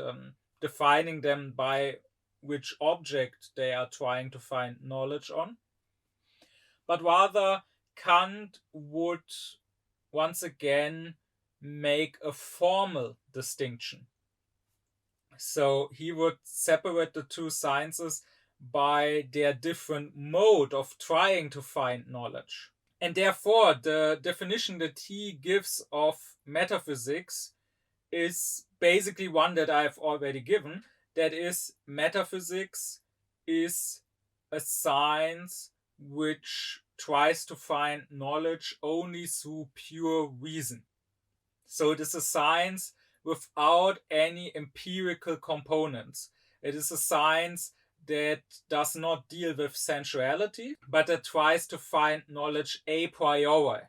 defining them by which object they are trying to find knowledge on, but rather Kant would once again make a formal distinction. So he would separate the two sciences by their different mode of trying to find knowledge. And therefore, the definition that he gives of metaphysics is basically one that I've already given. That is, metaphysics is a science which tries to find knowledge only through pure reason. So it is a science without any empirical components. It is a science that does not deal with sensuality, but that tries to find knowledge a priori.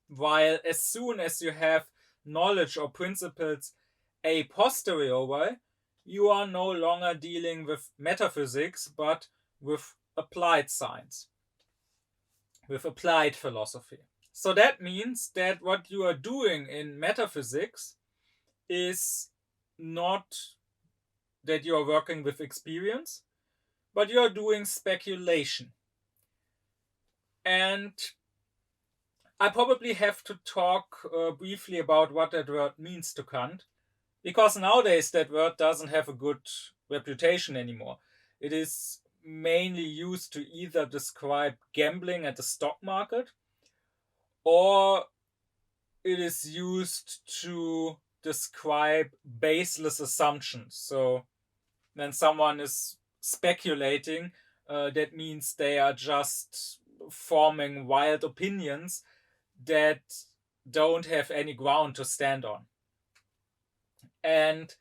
While as soon as you have knowledge or principles a posteriori, you are no longer dealing with metaphysics, but with applied science, with applied philosophy. So that means that what you are doing in metaphysics is not that you are working with experience, but you are doing speculation. And I probably have to talk briefly about what that word means to Kant, because nowadays that word doesn't have a good reputation anymore. It is mainly used to either describe gambling at the stock market, or it is used to describe baseless assumptions. So when someone is speculating, that means they are just forming wild opinions that don't have any ground to stand on. And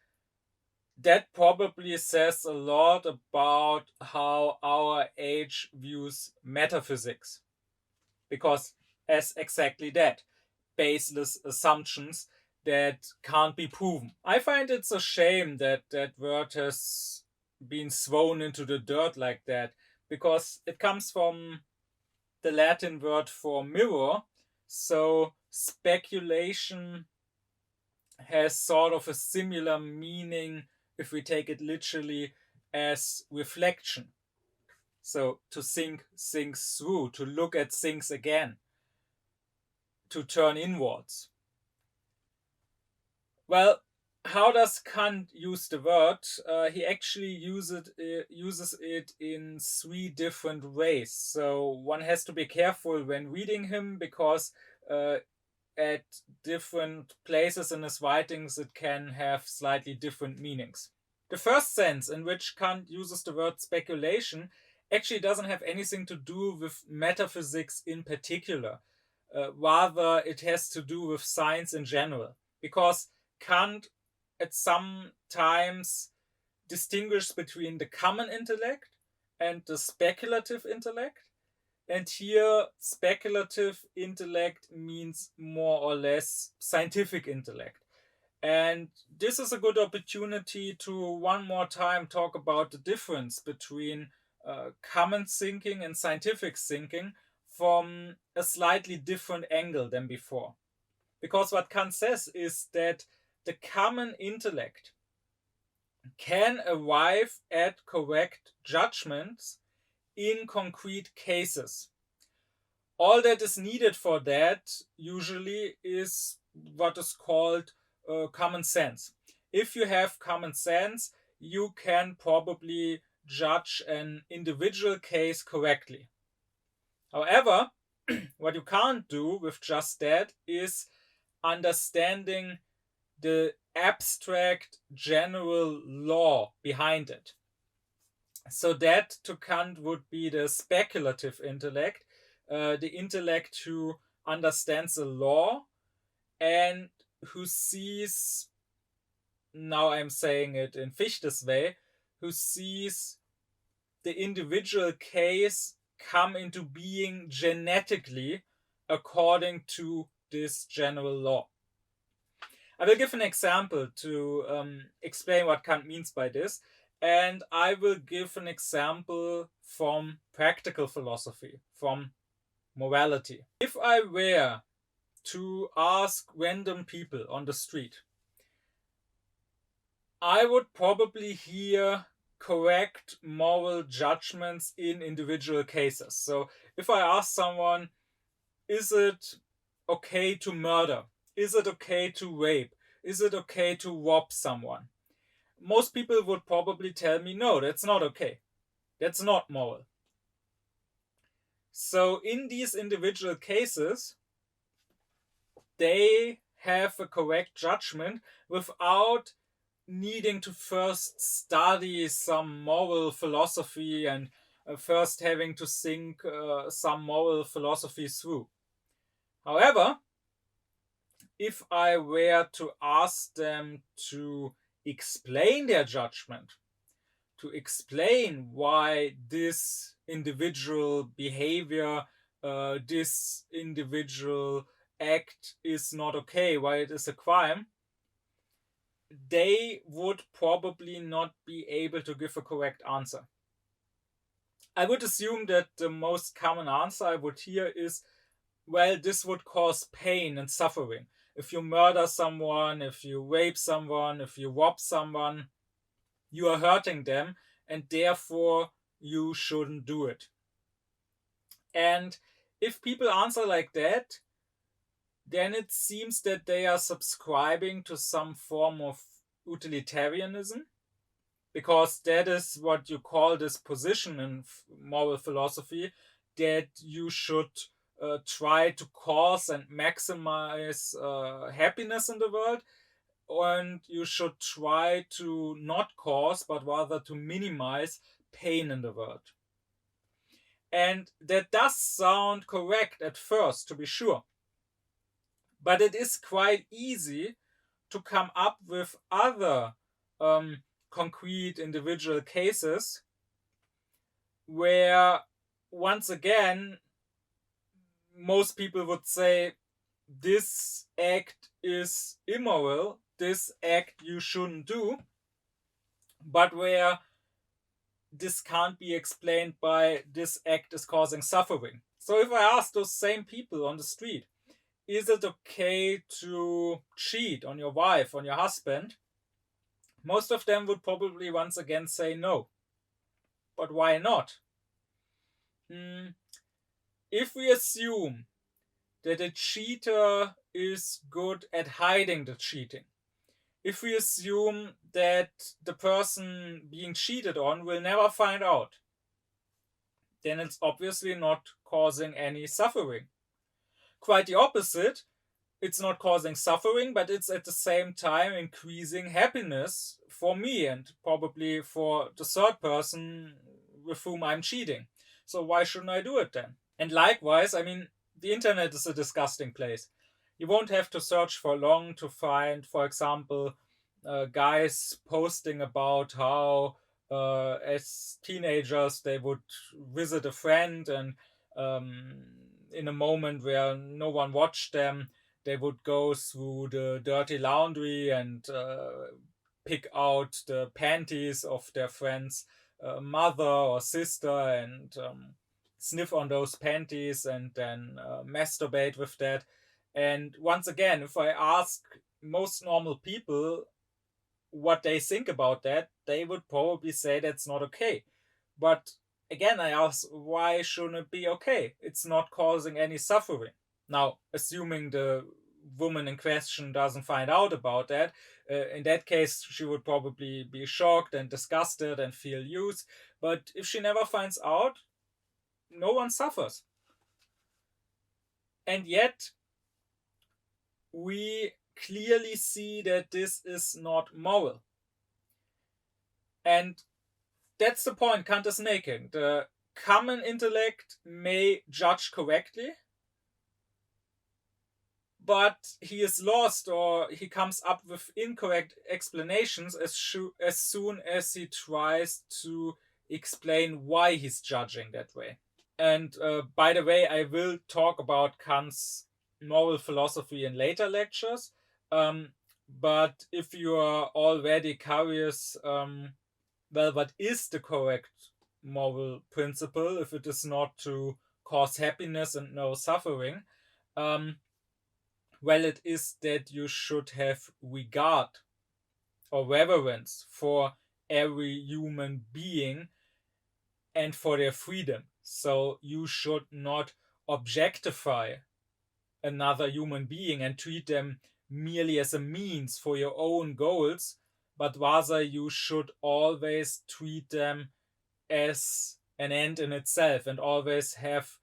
that probably says a lot about how our age views metaphysics. Because as exactly that, baseless assumptions that can't be proven. I find it's a shame that that word has been thrown into the dirt like that, because it comes from the Latin word for mirror. So speculation has sort of a similar meaning if we take it literally as reflection. So to think things through, to look at things again, to turn inwards. Well, how does Kant use the word? He actually uses it in 3 different ways. So one has to be careful when reading him, because at different places in his writings it can have slightly different meanings. The first sense in which Kant uses the word speculation actually doesn't have anything to do with metaphysics in particular. Rather, it has to do with science in general, because Kant at some times distinguishes between the common intellect and the speculative intellect. And here, speculative intellect means more or less scientific intellect. And this is a good opportunity to one more time talk about the difference between common thinking and scientific thinking from a slightly different angle than before. Because what Kant says is that the common intellect can arrive at correct judgments in concrete cases. All that is needed for that usually is what is called common sense. If you have common sense, you can probably judge an individual case correctly. However, what you can't do with just that is understanding the abstract general law behind it. So that to Kant would be the speculative intellect, the intellect who understands the law and who sees, now I'm saying it in Fichte's way, who sees the individual case come into being genetically according to this general law. I will give an example to explain what Kant means by this, and I will give an example from practical philosophy, from morality. If I were to ask random people on the street, I would probably hear correct moral judgments in individual cases. So if I ask someone, is it okay to murder? Is it okay to rape? Is it okay to rob someone? Most people would probably tell me, no, that's not okay. That's not moral. So in these individual cases, they have a correct judgment without needing to first study some moral philosophy and first having to think some moral philosophy through. However, if I were to ask them to explain their judgment, to explain why this individual behavior, this individual act is not okay, why it is a crime, they would probably not be able to give a correct answer. I would assume that the most common answer I would hear is, well, this would cause pain and suffering. If you murder someone, if you rape someone, if you rob someone, you are hurting them, and therefore you shouldn't do it. And if people answer like that, then it seems that they are subscribing to some form of utilitarianism, because that is what you call this position in moral philosophy, that you should try to cause and maximize happiness in the world, and you should try to not cause but rather to minimize pain in the world. And that does sound correct at first, to be sure, but it is quite easy to come up with other concrete individual cases where, once again, most people would say this act is immoral, this act you shouldn't do, but where this can't be explained by this act is causing suffering. So if I ask those same people on the street, is it okay to cheat on your wife, on your husband? Most of them would probably once again say no. But why not? If we assume that a cheater is good at hiding the cheating, if we assume that the person being cheated on will never find out, then it's obviously not causing any suffering. Quite the opposite, it's not causing suffering, but it's at the same time increasing happiness for me and probably for the third person with whom I'm cheating. So why shouldn't I do it then? And likewise, I mean, the internet is a disgusting place. You won't have to search for long to find, for example, guys posting about how as teenagers they would visit a friend and in a moment where no one watched them, they would go through the dirty laundry and pick out the panties of their friend's mother or sister and sniff on those panties and then masturbate with that. And once again, if I ask most normal people what they think about that, they would probably say that's not okay. But again, I ask, why shouldn't it be okay? It's not causing any suffering. Now, assuming the woman in question doesn't find out about that, in that case, she would probably be shocked and disgusted and feel used. But if she never finds out, no one suffers. And yet, we clearly see that this is not moral. And that's the point Kant is making. The common intellect may judge correctly, but he is lost or he comes up with incorrect explanations as soon as he tries to explain why he's judging that way. And by the way, I will talk about Kant's moral philosophy in later lectures. But if you are already curious, well, what is the correct moral principle if it is not to cause happiness and no suffering? Well, it is that you should have regard or reverence for every human being and for their freedom. So you should not objectify another human being and treat them merely as a means for your own goals, but rather you should always treat them as an end in itself and always have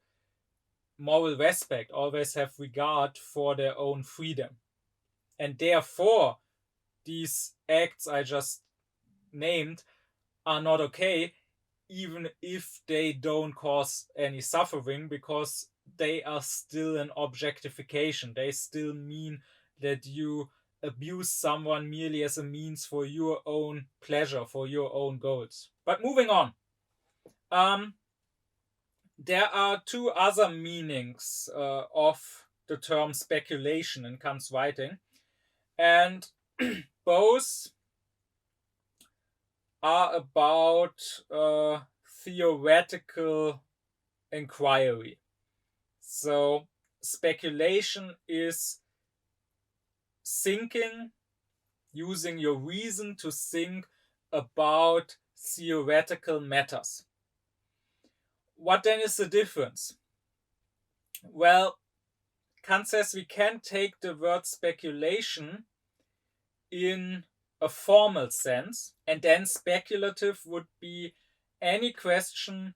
moral respect, always have regard for their own freedom. And therefore, these acts I just named are not okay, even if they don't cause any suffering, because they are still an objectification. They still mean that you abuse someone merely as a means for your own pleasure, for your own goals. But moving on. There are two other meanings of the term speculation in Kant's writing, and both are about theoretical inquiry. So speculation is thinking, using your reason to think about theoretical matters. What then is the difference? Well, Kant says we can take the word speculation in a formal sense, and then speculative would be any question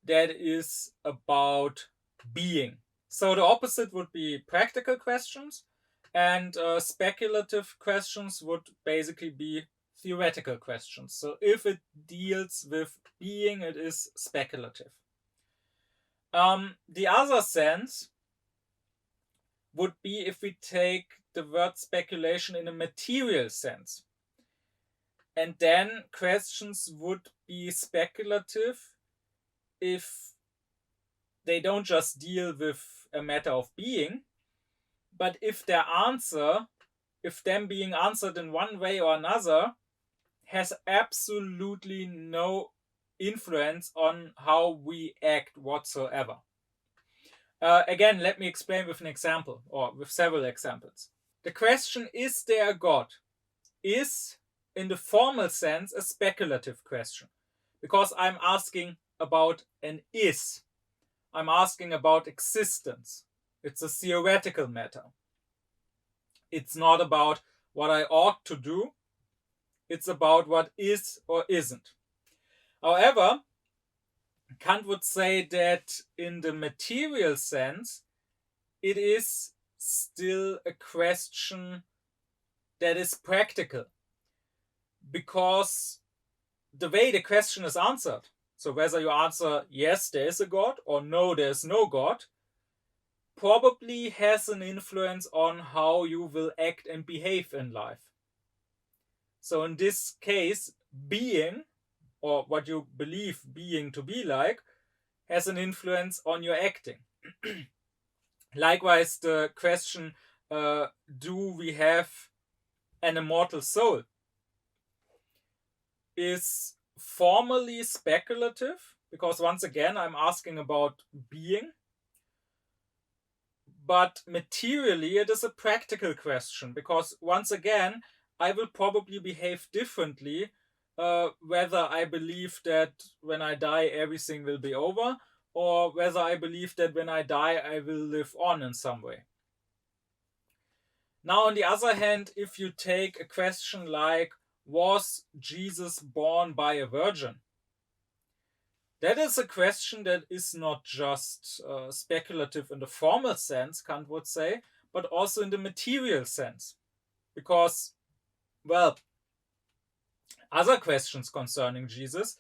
that is about being. So the opposite would be practical questions, and speculative questions would basically be theoretical questions. So if it deals with being, it is speculative. The other sense would be if we take the word speculation in a material sense. And then questions would be speculative if they don't just deal with a matter of being, but if their answer, if them being answered in one way or another, has absolutely no influence on how we act whatsoever. Again, let me explain with an example, or with several examples. The question, is there a God, is, in the formal sense, a speculative question. Because I'm asking about an is. I'm asking about existence. It's a theoretical matter. It's not about what I ought to do. It's about what is or isn't. However, Kant would say that in the material sense, it is still a question that is practical, because the way the question is answered, so whether you answer yes, there is a God, or no, there is no God, probably has an influence on how you will act and behave in life. So in this case, being, or what you believe being to be like, has an influence on your acting. Likewise, the question, do we have an immortal soul, is formally speculative, because once again, I'm asking about being. But materially, it is a practical question, because once again, I will probably behave differently whether I believe that when I die, everything will be over, or whether I believe that when I die, I will live on in some way. Now, on the other hand, if you take a question like, was Jesus born by a virgin? That is a question that is not just speculative in the formal sense, Kant would say, but also in the material sense. Because, well, other questions concerning Jesus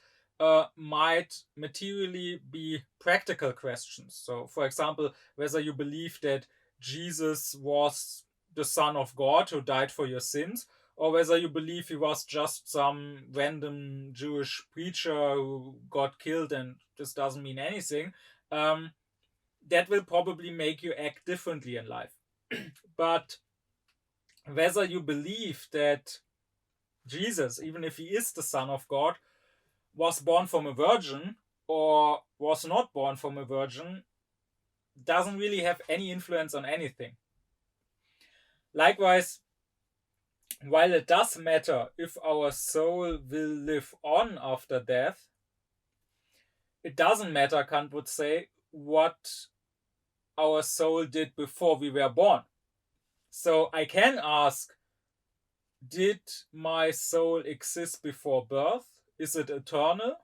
might materially be practical questions. So, for example, whether you believe that Jesus was the Son of God who died for your sins, or whether you believe he was just some random Jewish preacher who got killed and this doesn't mean anything, that will probably make you act differently in life. But whether you believe that Jesus, even if he is the Son of God, was born from a virgin or was not born from a virgin, doesn't really have any influence on anything. Likewise, while it does matter if our soul will live on after death, it doesn't matter, Kant would say, what our soul did before we were born. So I can ask, did my soul exist before birth? Is it eternal?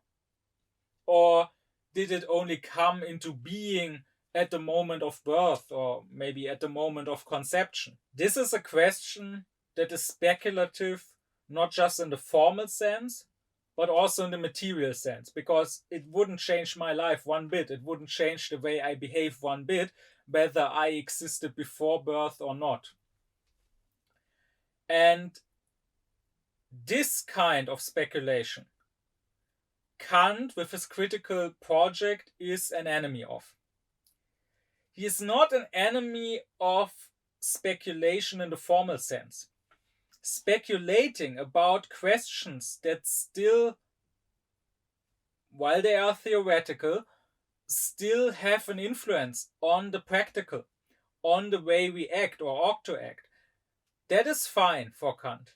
Or did it only come into being at the moment of birth, or maybe at the moment of conception? This is a question that is speculative, not just in the formal sense, but also in the material sense, because it wouldn't change my life one bit. It wouldn't change the way I behave one bit, whether I existed before birth or not. And this kind of speculation, Kant, with his critical project, is an enemy of. He is not an enemy of speculation in the formal sense. Speculating about questions that still, while they are theoretical, still have an influence on the practical, on the way we act or ought to act. That is fine for Kant.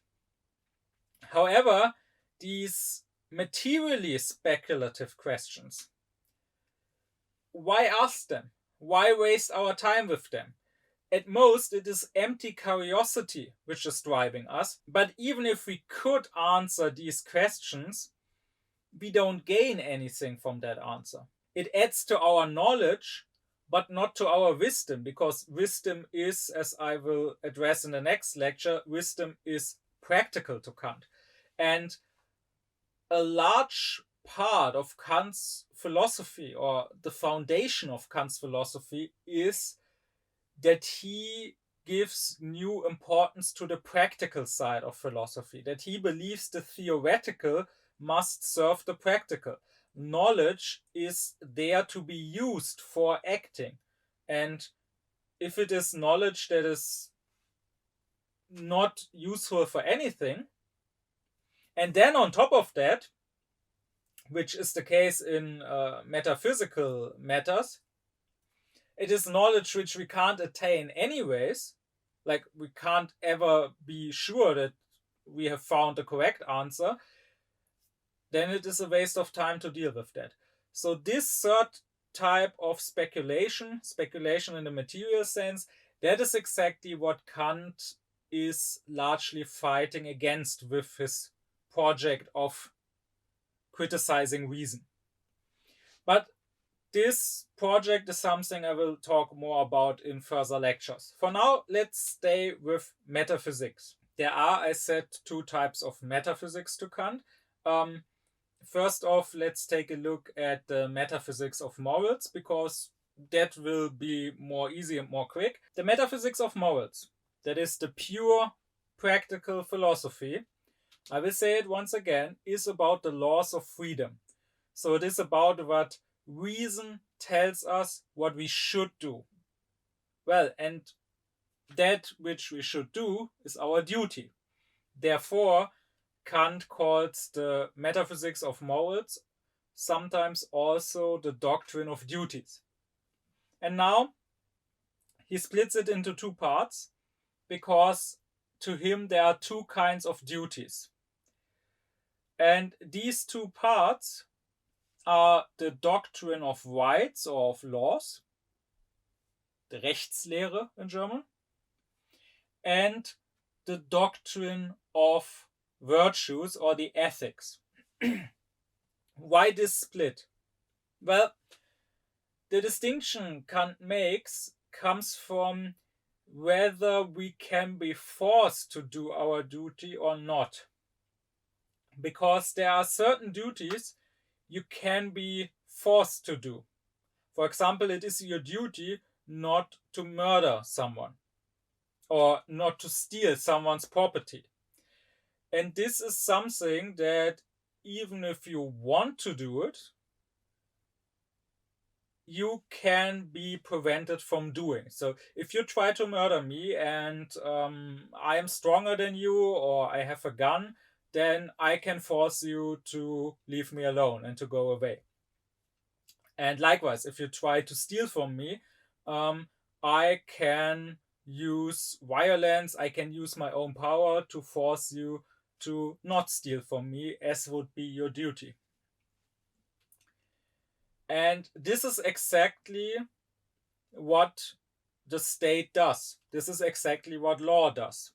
However, these materially speculative questions, why ask them? Why waste our time with them? At most, it is empty curiosity which is driving us. But even if we could answer these questions, we don't gain anything from that answer. It adds to our knowledge, but not to our wisdom, because wisdom is, as I will address in the next lecture, wisdom is practical to Kant. And a large part of Kant's philosophy, or the foundation of Kant's philosophy, is that he gives new importance to the practical side of philosophy, that he believes the theoretical must serve the practical. Knowledge is there to be used for acting. And if it is knowledge that is not useful for anything, and then on top of that, which is the case in metaphysical matters, it is knowledge which we can't attain anyways. Like, we can't ever be sure that we have found the correct answer. Then it is a waste of time to deal with that. So this third type of speculation in the material sense, that is exactly what Kant is largely fighting against with his project of criticizing reason. But this project is something I will talk more about in further lectures. For now, let's stay with metaphysics. There are, I said, two types of metaphysics to Kant. First off, let's take a look at the metaphysics of morals, because that will be more easy and more quick. The metaphysics of morals, that is the pure practical philosophy, I will say it once again, is about the laws of freedom. So it is about what reason tells us what we should do. Well, and that which we should do is our duty. Therefore, Kant calls the metaphysics of morals sometimes also the doctrine of duties. And now he splits it into two parts, because to him there are two kinds of duties. And these two parts are the doctrine of rights or of laws, the Rechtslehre in German, and the doctrine of virtues or the ethics. Why this split? Well, the distinction Kant makes comes from whether we can be forced to do our duty or not. Because there are certain duties you can be forced to do. For example, it is your duty not to murder someone or not to steal someone's property. And this is something that even if you want to do it, you can be prevented from doing. So if you try to murder me and I am stronger than you or I have a gun, then I can force you to leave me alone and to go away. And likewise, if you try to steal from me, I can use violence, I can use my own power to force you to not steal from me, as would be your duty. And this is exactly what the state does. This is exactly what law does.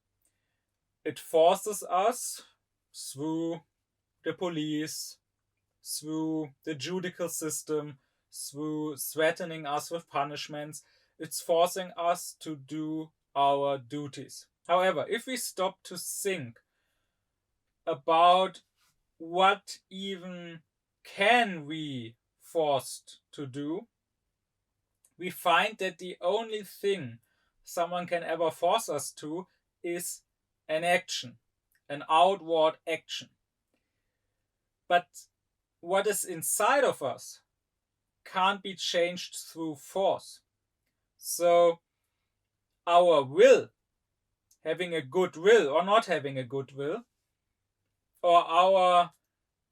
It forces us through the police, through the judicial system, through threatening us with punishments. It's forcing us to do our duties. However, if we stop to think about what even can we forced to do, we find that the only thing someone can ever force us to is an action, an outward action. But what is inside of us can't be changed through force. So our will, having a good will or not having a good will, or our,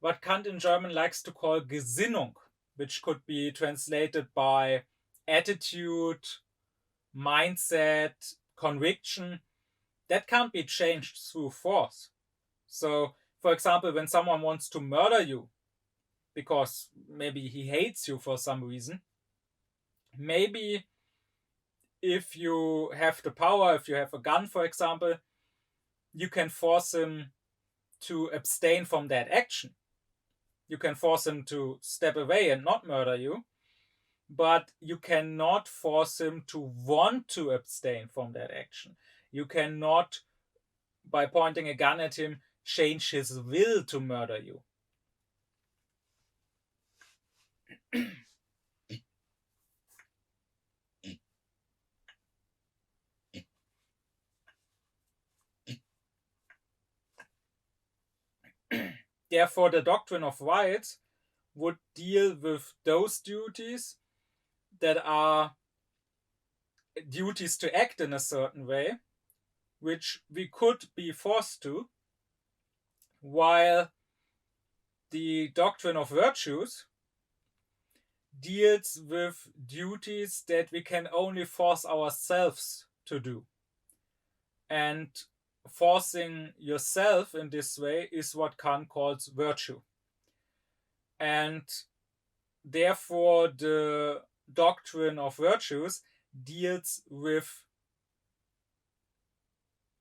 what Kant in German likes to call Gesinnung, which could be translated by attitude, mindset, conviction, that can't be changed through force. So, for example, when someone wants to murder you because maybe he hates you for some reason, maybe if you have the power, if you have a gun, for example, you can force him to abstain from that action. You can force him to step away and not murder you, but you cannot force him to want to abstain from that action. You cannot, by pointing a gun at him, change his will to murder you. Therefore, the doctrine of rights would deal with those duties that are duties to act in a certain way, which we could be forced to, while the doctrine of virtues deals with duties that we can only force ourselves to do. And forcing yourself in this way is what Kant calls virtue. And therefore the doctrine of virtues deals with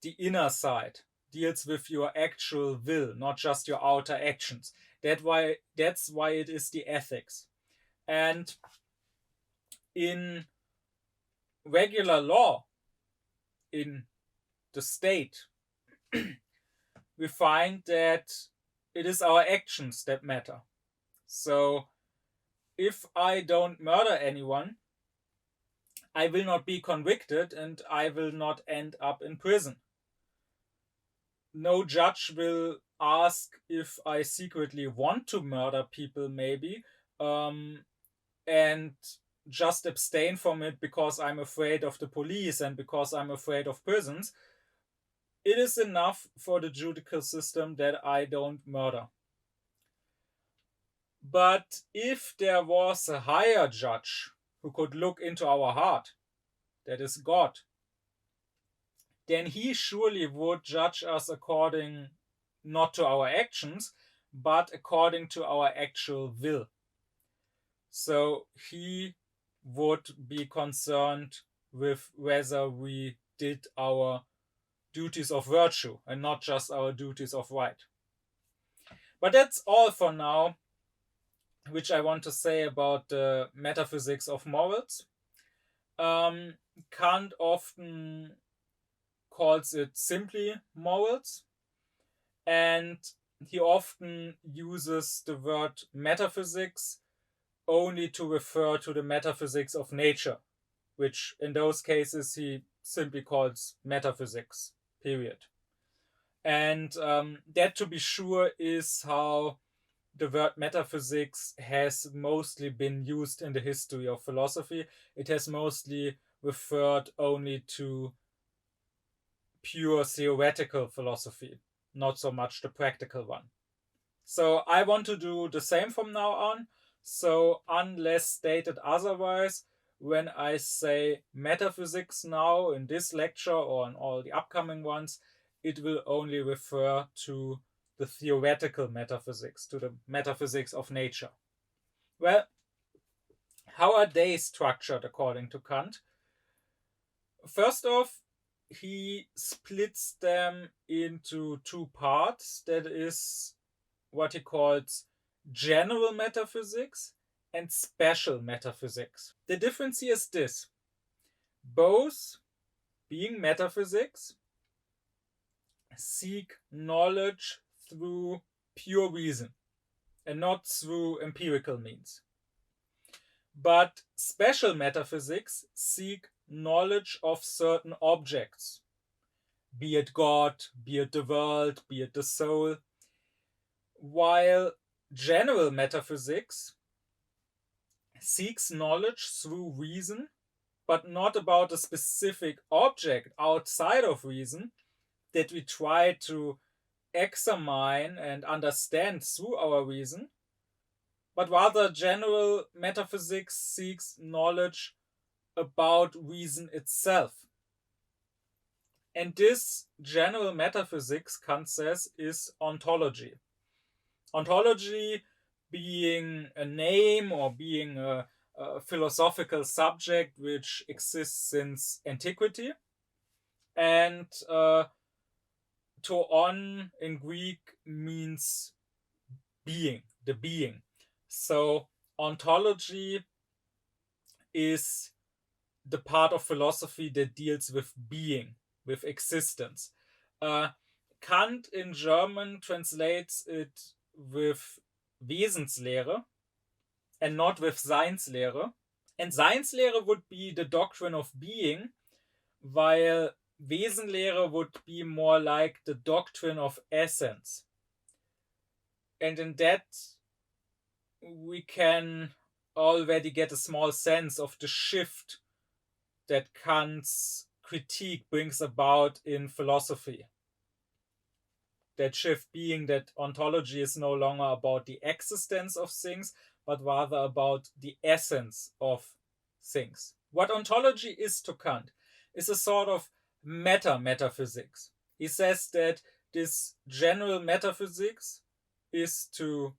the inner side, deals with your actual will, not just your outer actions. That's why it is the ethics. And in regular law, in the state, we find that it is our actions that matter. So if I don't murder anyone, I will not be convicted and I will not end up in prison. No judge will ask if I secretly want to murder people, maybe, and just abstain from it because I'm afraid of the police and because I'm afraid of prisons. It is enough for the judicial system that I don't murder. But if there was a higher judge who could look into our heart, that is God, then he surely would judge us according not to our actions, but according to our actual will. So he would be concerned with whether we did our duties of virtue and not just our duties of right. But that's all for now, which I want to say about the metaphysics of morals. Kant often calls it simply morals, and he often uses the word metaphysics only to refer to the metaphysics of nature, which in those cases he simply calls metaphysics, period. And that, to be sure, is how the word metaphysics has mostly been used in the history of philosophy. It has mostly referred only to pure theoretical philosophy, not so much the practical one. So I want to do the same from now on. So unless stated otherwise, when I say metaphysics now in this lecture or in all the upcoming ones, it will only refer to the theoretical metaphysics, to the metaphysics of nature. Well, how are they structured according to Kant? First off, he splits them into two parts. That is what he calls general metaphysics and special metaphysics. The difference here is this: both, being metaphysics, seek knowledge through pure reason and not through empirical means. But special metaphysics seek knowledge of certain objects, be it God, be it the world, be it the soul, while general metaphysics seeks knowledge through reason, but not about a specific object outside of reason that we try to examine and understand through our reason, but rather general metaphysics seeks knowledge about reason itself. And this general metaphysics, Kant says, is ontology. Ontology being a name or being a philosophical subject which exists since antiquity, and toon in Greek means being, the being. So ontology is the part of philosophy that deals with being, with existence. Kant in German translates it with Wesenslehre and not with Seinslehre. And Seinslehre would be the doctrine of being, while Wesenlehre would be more like the doctrine of essence. And in that, we can already get a small sense of the shift that Kant's critique brings about in philosophy. That shift being that ontology is no longer about the existence of things, but rather about the essence of things. What ontology is to Kant is a sort of metaphysics. He says that this general metaphysics is to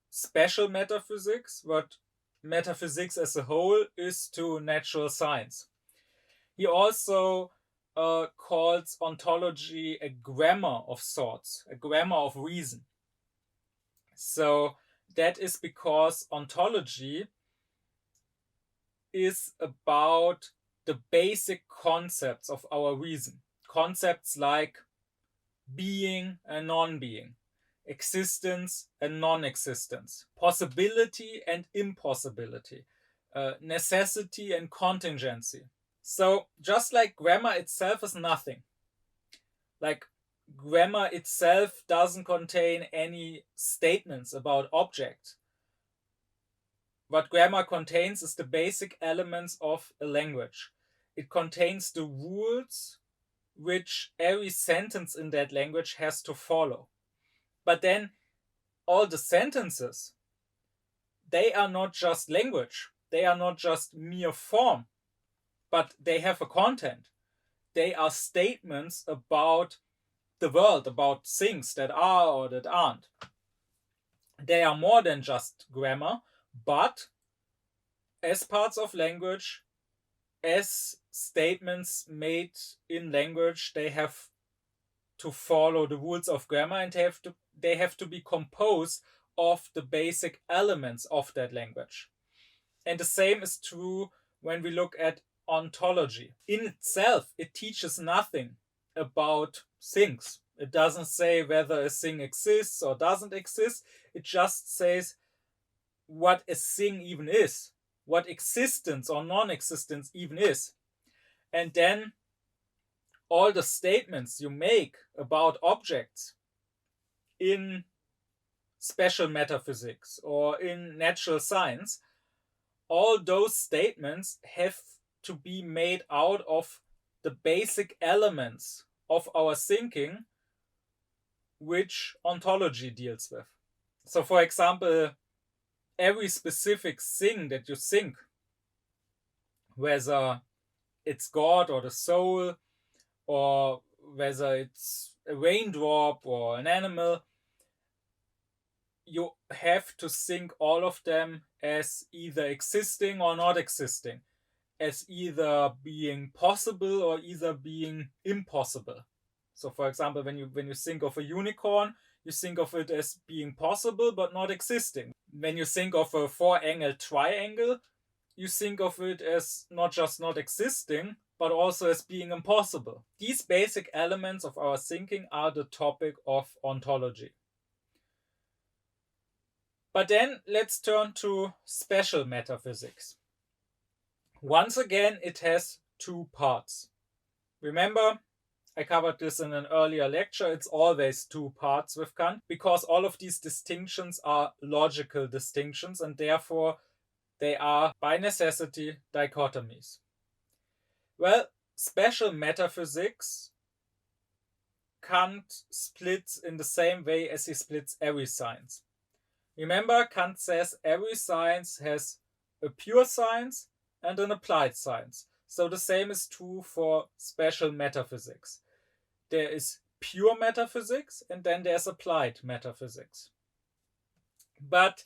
special metaphysics what metaphysics as a whole is to natural science. He also calls ontology a grammar of sorts, a grammar of reason. So that is because ontology is about the basic concepts of our reason. Concepts like being and non-being, existence and non-existence, possibility and impossibility, necessity and contingency. So just like grammar itself is nothing, like grammar itself doesn't contain any statements about objects. What grammar contains is the basic elements of a language. It contains the rules which every sentence in that language has to follow. But then all the sentences, they are not just language. They are not just mere form, but they have a content. They are statements about the world, about things that are or that aren't. They are more than just grammar, but as parts of language, as statements made in language, they have to follow the rules of grammar, and they have to be composed of the basic elements of that language. And the same is true when we look at ontology. In itself, it teaches nothing about things. It doesn't say whether a thing exists or doesn't exist. It just says what a thing even is, what existence or non-existence even is. And then all the statements you make about objects in special metaphysics or in natural science, all those statements have to be made out of the basic elements of our thinking, which ontology deals with. So, for example, every specific thing that you think, whether it's God or the soul, or whether it's a raindrop or an animal, you have to think all of them as either existing or not existing, as either being possible or either being impossible. So, for example, when you think of a unicorn, you think of it as being possible but not existing. When you think of a four-angled triangle, you think of it as not just not existing, but also as being impossible. These basic elements of our thinking are the topic of ontology. But then let's turn to special metaphysics. Once again, it has two parts. Remember, I covered this in an earlier lecture. It's always two parts with Kant, because all of these distinctions are logical distinctions, and therefore they are by necessity dichotomies. Well, special metaphysics, Kant splits in the same way as he splits every science. Remember, Kant says every science has a pure science and an applied science. So the same is true for special metaphysics. There is pure metaphysics and then there's applied metaphysics. But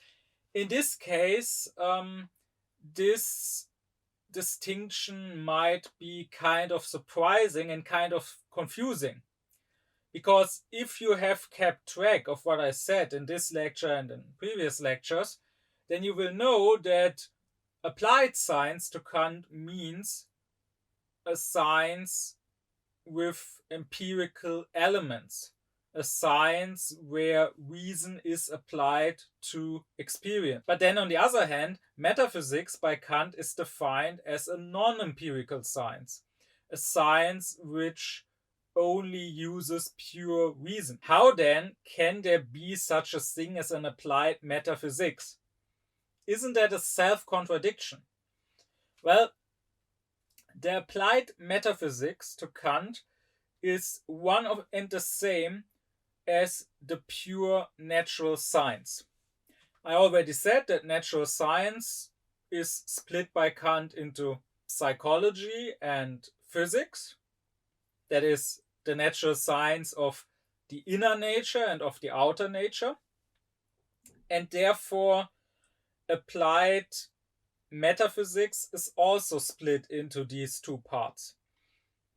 in this case, this distinction might be kind of surprising and kind of confusing. Because if you have kept track of what I said in this lecture and in previous lectures, then you will know that applied science to Kant means a science with empirical elements, a science where reason is applied to experience. But then on the other hand, metaphysics by Kant is defined as a non-empirical science, a science which only uses pure reason. How then can there be such a thing as an applied metaphysics? Isn't that a self-contradiction? Well, the applied metaphysics to Kant is one of and the same as the pure natural science. I already said that natural science is split by Kant into psychology and physics. That is the natural science of the inner nature and of the outer nature. And therefore, applied metaphysics is also split into these two parts.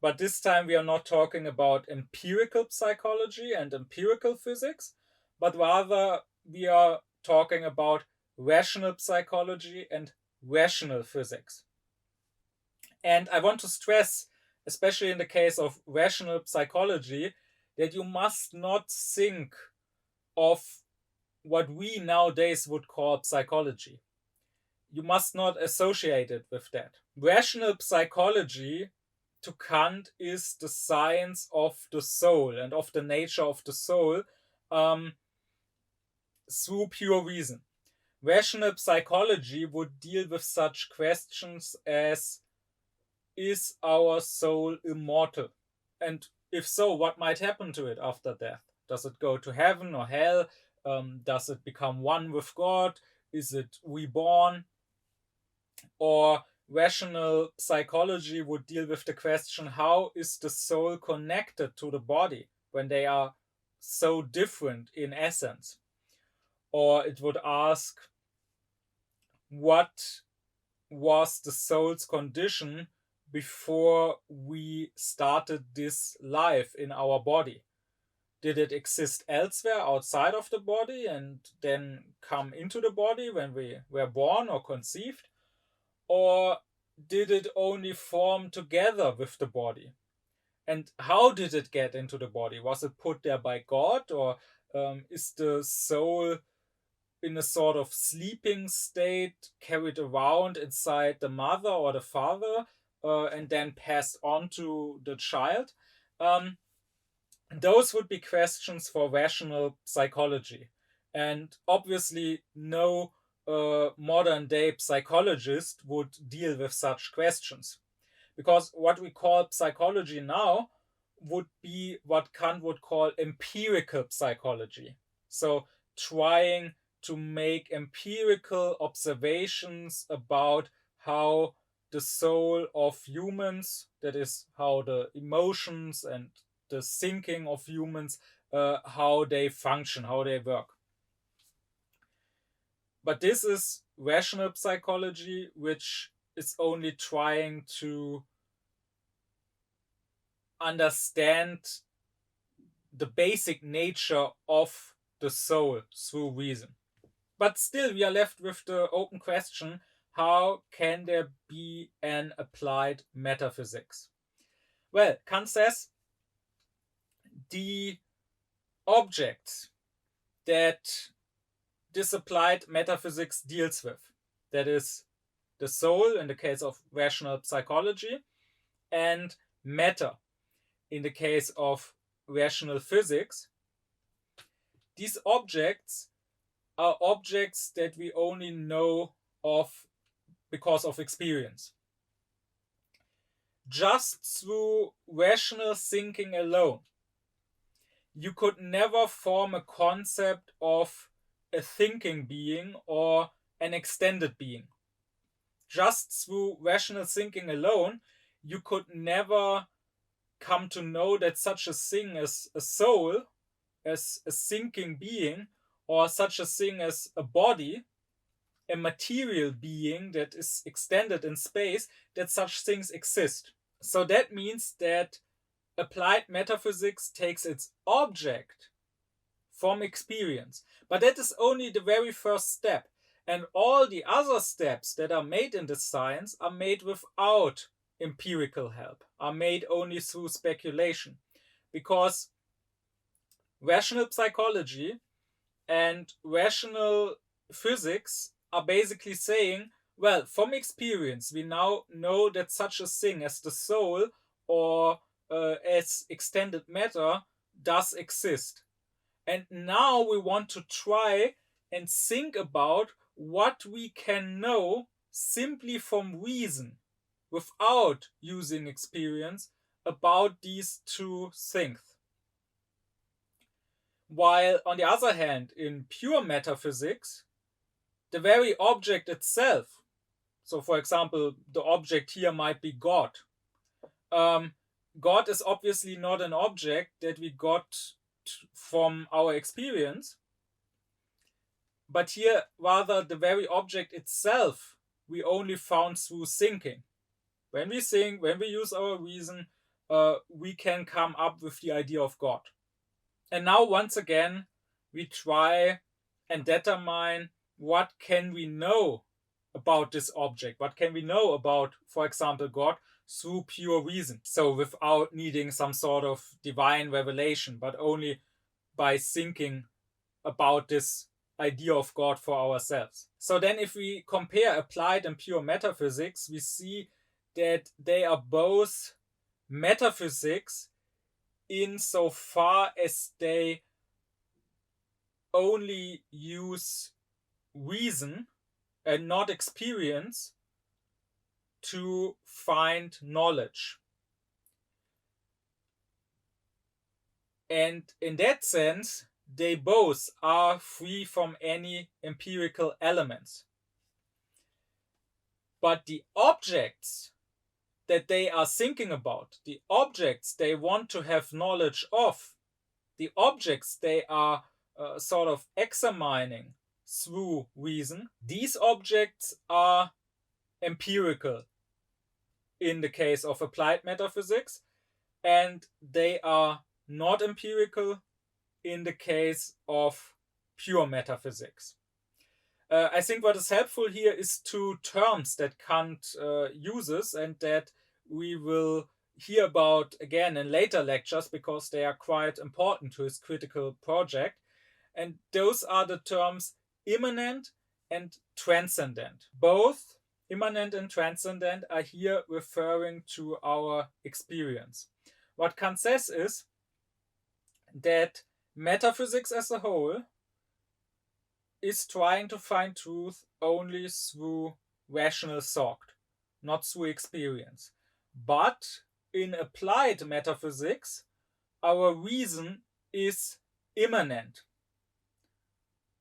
But this time we are not talking about empirical psychology and empirical physics, but rather we are talking about rational psychology and rational physics. And I want to stress, especially in the case of rational psychology, that you must not think of what we nowadays would call psychology. You must not associate it with that. Rational psychology, to Kant, is the science of the soul and of the nature of the soul through pure reason. Rational psychology would deal with such questions as, is our soul immortal? And if so, what might happen to it after death? Does it go to heaven or hell? Does it become one with God? Is it reborn? Or rational psychology would deal with the question, how is the soul connected to the body when they are so different in essence? Or it would ask, what was the soul's condition before we started this life in our body? Did it exist elsewhere outside of the body and then come into the body when we were born or conceived? Or did it only form together with the body? And how did it get into the body? Was it put there by God, or is the soul in a sort of sleeping state carried around inside the mother or the father and then passed on to the child? Those would be questions for rational psychology. And obviously, no modern day psychologist would deal with such questions. Because what we call psychology now would be what Kant would call empirical psychology. So, trying to make empirical observations about how the soul of humans, that is, how the emotions and the thinking of humans, how they function, how they work. But this is rational psychology, which is only trying to understand the basic nature of the soul through reason. But still, we are left with the open question, how can there be an applied metaphysics? Well, Kant says the objects that this applied metaphysics deals with, that is the soul in the case of rational psychology, and matter in the case of rational physics, these objects are objects that we only know of because of experience. Just through rational thinking alone, you could never form a concept of a thinking being or an extended being. Just through rational thinking alone, you could never come to know that such a thing as a soul, as a thinking being, or such a thing as a body, a material being that is extended in space, that such things exist. So that means that applied metaphysics takes its object from experience. But that is only the very first step. And all the other steps that are made in this science are made without empirical help, are made only through speculation. Because rational psychology and rational physics are basically saying, well, from experience, we now know that such a thing as the soul or as extended matter does exist. And now we want to try and think about what we can know simply from reason, without using experience, about these two things. While, on the other hand, in pure metaphysics, the very object itself, so for example, the object here might be God. God is obviously not an object that we got from our experience, but here rather the very object itself we only found through thinking. When we think, when we use our reason, we can come up with the idea of God. And now once again, we try and determine what can we know about this object, what can we know about, for example, God, through pure reason. So without needing some sort of divine revelation, but only by thinking about this idea of God for ourselves. So then if we compare applied and pure metaphysics, we see that they are both metaphysics insofar as they only use reason and not experience to find knowledge. And in that sense, they both are free from any empirical elements. But the objects that they are thinking about, the objects they want to have knowledge of, the objects they are sort of examining through reason, these objects are empirical in the case of applied metaphysics, and they are not empirical in the case of pure metaphysics. I think what is helpful here is two terms that Kant uses and that we will hear about again in later lectures because they are quite important to his critical project. And those are the terms immanent and transcendent. Both immanent and transcendent are here referring to our experience. What Kant says is that metaphysics as a whole is trying to find truth only through rational thought, not through experience. But in applied metaphysics, our reason is immanent.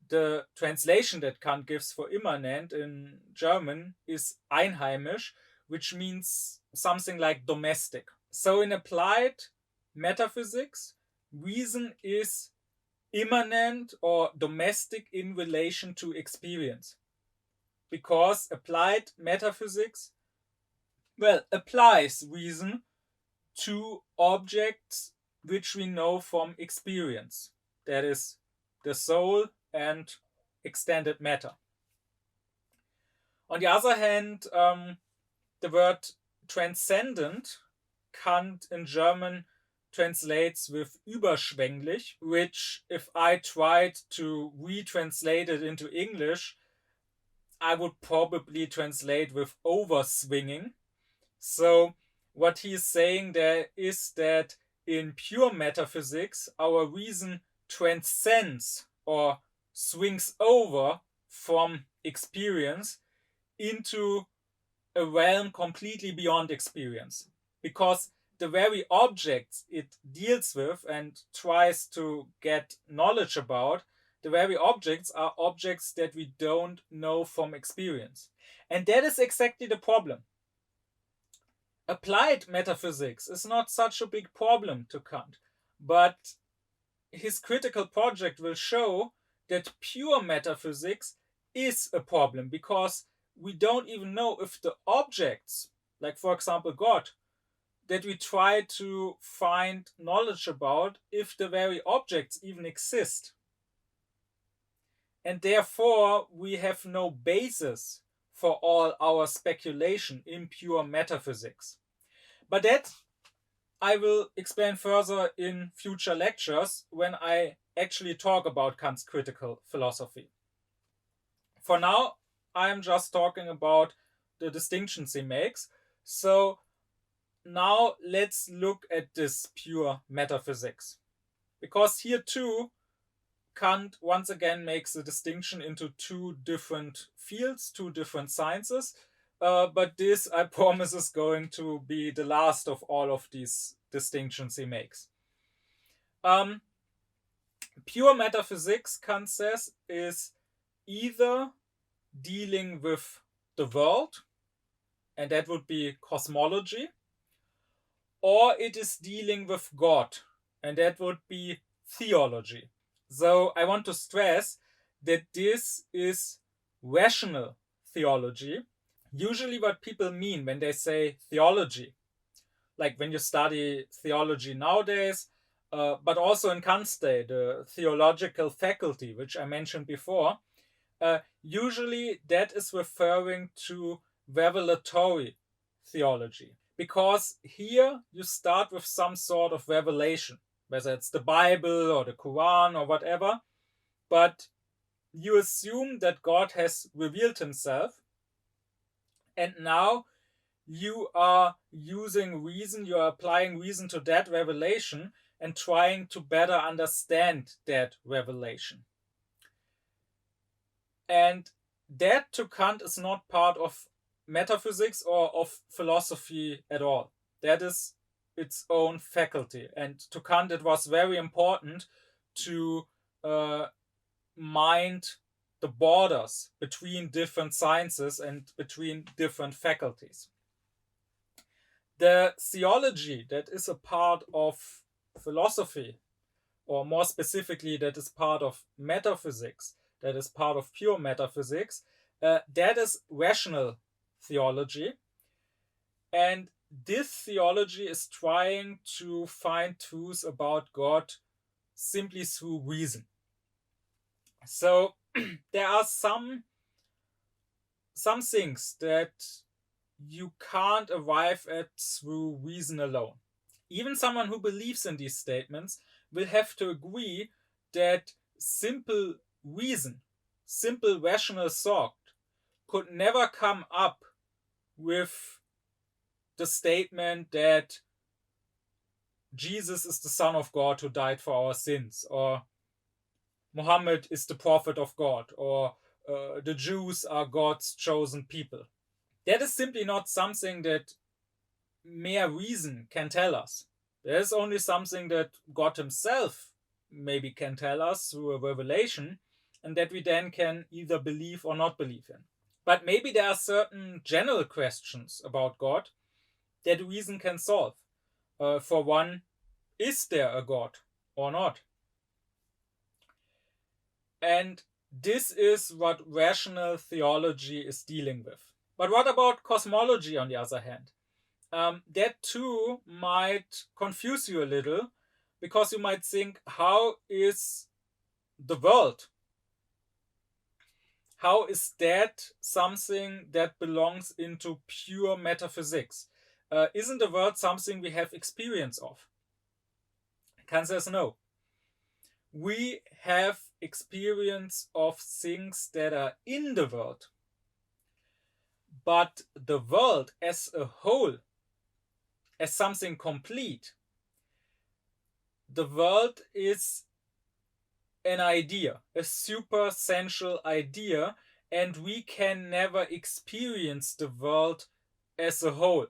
The translation that Kant gives for immanent in German is einheimisch, which means something like domestic. So in applied metaphysics, reason is immanent or domestic in relation to experience. Because applied metaphysics, applies reason to objects which we know from experience. That is the soul and extended matter. On the other hand, the word transcendent, Kant in German translates with überschwänglich, which if I tried to retranslate it into English, I would probably translate with overswinging. So what he is saying there is that in pure metaphysics, our reason transcends or swings over from experience into a realm completely beyond experience. Because the very objects it deals with and tries to get knowledge about, the very objects are objects that we don't know from experience. And that is exactly the problem. Applied metaphysics is not such a big problem to Kant, but his critical project will show that pure metaphysics is a problem because we don't even know if the objects, like for example God, that we try to find knowledge about, if the very objects even exist. And therefore we have no basis for all our speculation in pure metaphysics. But that I will explain further in future lectures when I actually talk about Kant's critical philosophy. For now, I'm just talking about the distinctions he makes. So now let's look at this pure metaphysics. Because here too, Kant once again makes a distinction into two different fields, two different sciences. But this, I promise, is going to be the last of all of these distinctions he makes. Pure metaphysics, Kant says, is either dealing with the world, and that would be cosmology, or it is dealing with God, and that would be theology. So I want to stress that this is rational theology. Usually what people mean when they say theology, like when you study theology nowadays, but also in Kant's day, the theological faculty, which I mentioned before, usually that is referring to revelatory theology. Because here you start with some sort of revelation, whether it's the Bible or the Quran or whatever, but you assume that God has revealed himself, and now you are using reason, you are applying reason to that revelation and trying to better understand that revelation. And that, to Kant, is not part of metaphysics or of philosophy at all. That is its own faculty. And to Kant, it was very important to mind the borders between different sciences and between different faculties. The theology that is a part of philosophy, or more specifically, that is part of metaphysics, that is part of pure metaphysics, that is rational theology. And this theology is trying to find truths about God simply through reason. So there are some things that you can't arrive at through reason alone. Even someone who believes in these statements will have to agree that simple reason, simple rational thought, could never come up with the statement that Jesus is the Son of God who died for our sins, or Muhammad is the prophet of God, or the Jews are God's chosen people. That is simply not something that mere reason can tell us. There is only something that God himself maybe can tell us through a revelation, and that we then can either believe or not believe in. But maybe there are certain general questions about God that reason can solve. For one, is there a God or not? And this is what rational theology is dealing with. But what about cosmology, on the other hand? That too might confuse you a little, because you might think, how is the world? How is that something that belongs into pure metaphysics? Isn't the world something we have experience of? Kant says no. We have experience of things that are in the world. But the world as a whole, as something complete, the world is an idea, a supersensual idea, and we can never experience the world as a whole.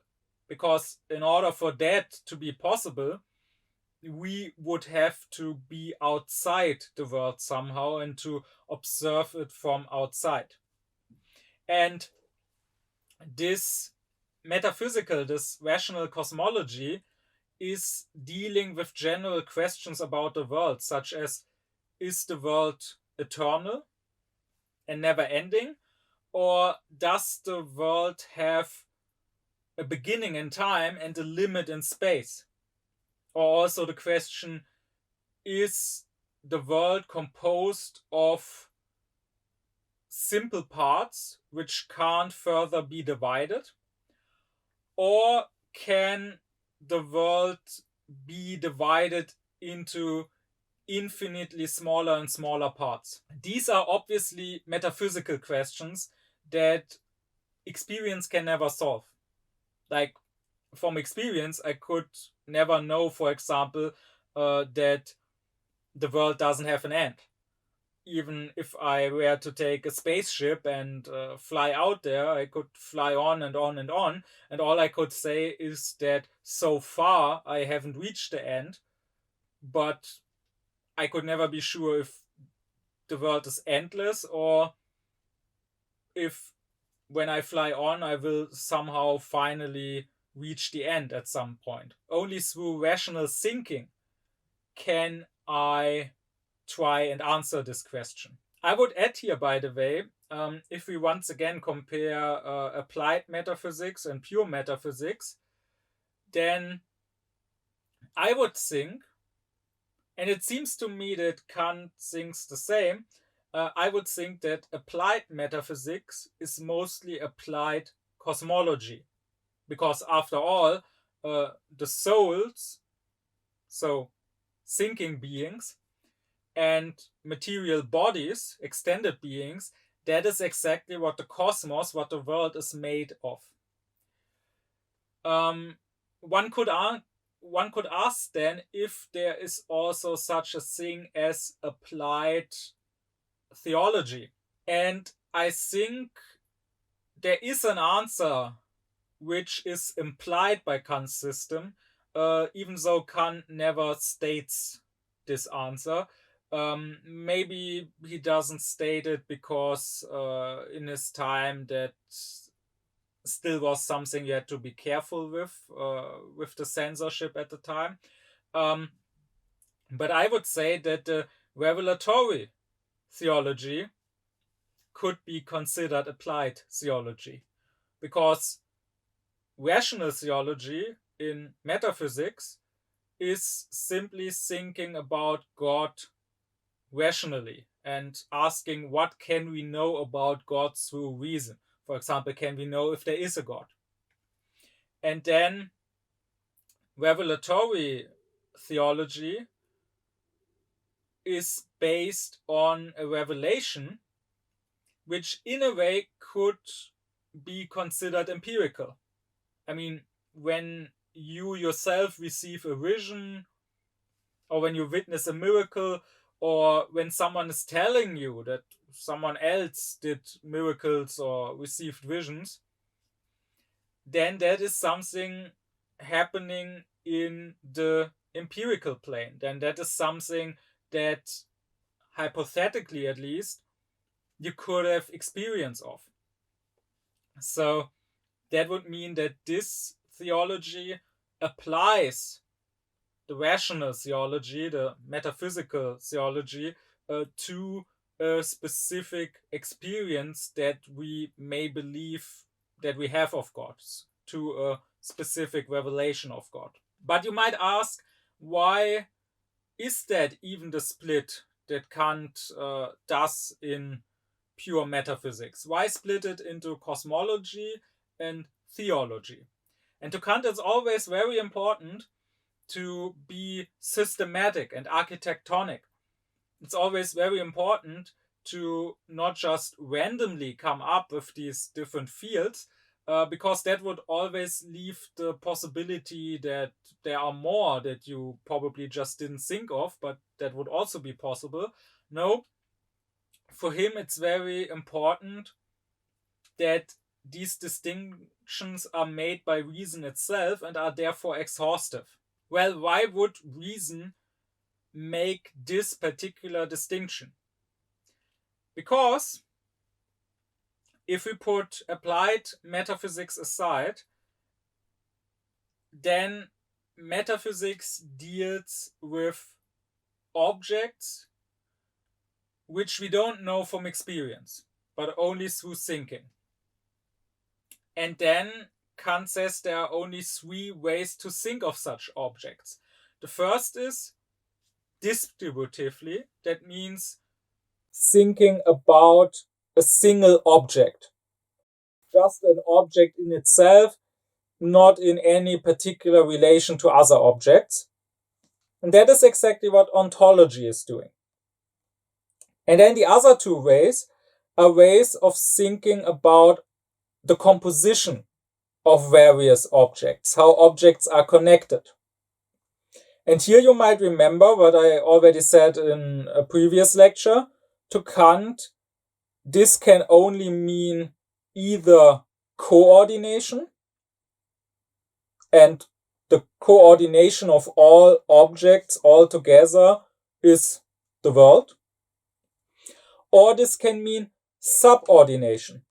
Because in order for that to be possible, we would have to be outside the world somehow and to observe it from outside. And this metaphysical, this rational cosmology is dealing with general questions about the world, such as, is the world eternal and never ending? Or does the world have a beginning in time and a limit in space? Or also the question, is the world composed of simple parts which can't further be divided? Or can the world be divided into infinitely smaller and smaller parts? These are obviously metaphysical questions that experience can never solve. Like, from experience, I could never know, for example, that the world doesn't have an end. Even if I were to take a spaceship and fly out there, I could fly on and on and on, and all I could say is that so far I haven't reached the end, but I could never be sure if the world is endless, or if when I fly on I will somehow finally reach the end at some point. Only through rational thinking can I try and answer this question. I would add here, by the way, if we once again compare applied metaphysics and pure metaphysics, then I would think, and it seems to me that Kant thinks the same, I would think that applied metaphysics is mostly applied cosmology. Because after all, the souls, so thinking beings, and material bodies, extended beings, that is exactly what the cosmos, what the world is made of. One could ask then if there is also such a thing as applied theology. And I think there is an answer which is implied by Kant's system, even though Kant never states this answer. Maybe he doesn't state it because in his time that still was something you had to be careful with the censorship at the time. But I would say that the revelatory theology could be considered applied theology, because rational theology in metaphysics is simply thinking about God rationally and asking what can we know about God through reason. For example, can we know if there is a God? And then revelatory theology is based on a revelation which in a way could be considered empirical. I mean, when you yourself receive a vision, or when you witness a miracle, or when someone is telling you that someone else did miracles or received visions, then that is something happening in the empirical plane. Then that is something that, hypothetically at least, you could have experience of. So that would mean that this theology applies the rational theology, the metaphysical theology, to a specific experience that we may believe that we have of God, to a specific revelation of God. But you might ask, why is that even the split that Kant does in pure metaphysics? Why split it into cosmology and theology? And to Kant, it's always very important to be systematic and architectonic. It's always very important to not just randomly come up with these different fields, because that would always leave the possibility that there are more that you probably just didn't think of, but that would also be possible. No, for him it's very important that these distinctions are made by reason itself and are therefore exhaustive. Well, why would reason make this particular distinction? Because if we put applied metaphysics aside, then metaphysics deals with objects which we don't know from experience, but only through thinking. And then Kant says there are only three ways to think of such objects. The first is distributively. That means thinking about a single object. Just an object in itself, not in any particular relation to other objects. And that is exactly what ontology is doing. And then the other two ways are ways of thinking about the composition of various objects, how objects are connected. And here you might remember what I already said in a previous lecture. To Kant, this can only mean either coordination, and the coordination of all objects all together is the world, or this can mean subordination.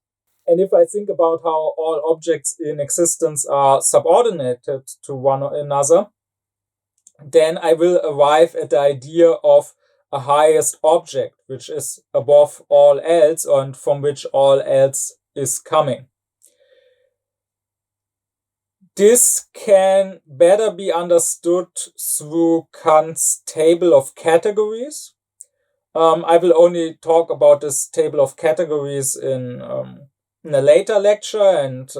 And if I think about how all objects in existence are subordinated to one another, then I will arrive at the idea of a highest object, which is above all else and from which all else is coming. this can better be understood through Kant's table of categories. I will only talk about this table of categories in a later lecture and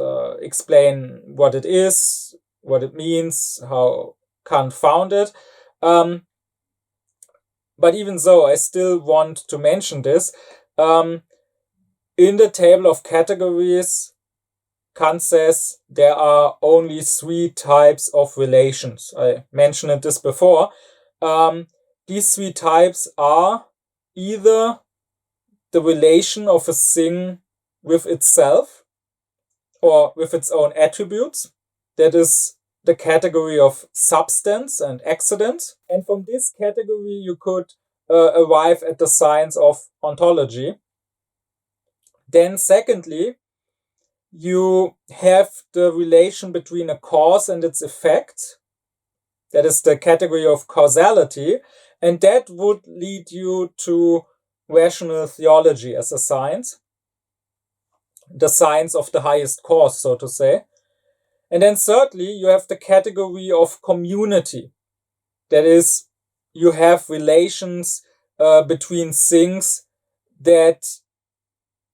explain what it is, what it means, how Kant found it. But even so, I still want to mention this. In the table of categories, Kant says there are only 3 types of relations. I mentioned this before. These 3 types are either the relation of a thing with itself or with its own attributes. That is the category of substance and accident. And from this category, you could arrive at the science of ontology. Then secondly, you have the relation between a cause and its effect. That is the category of causality. And that would lead you to rational theology as a science. The science of the highest cause, so to say. And then thirdly, you have the category of community. That is, you have relations between things that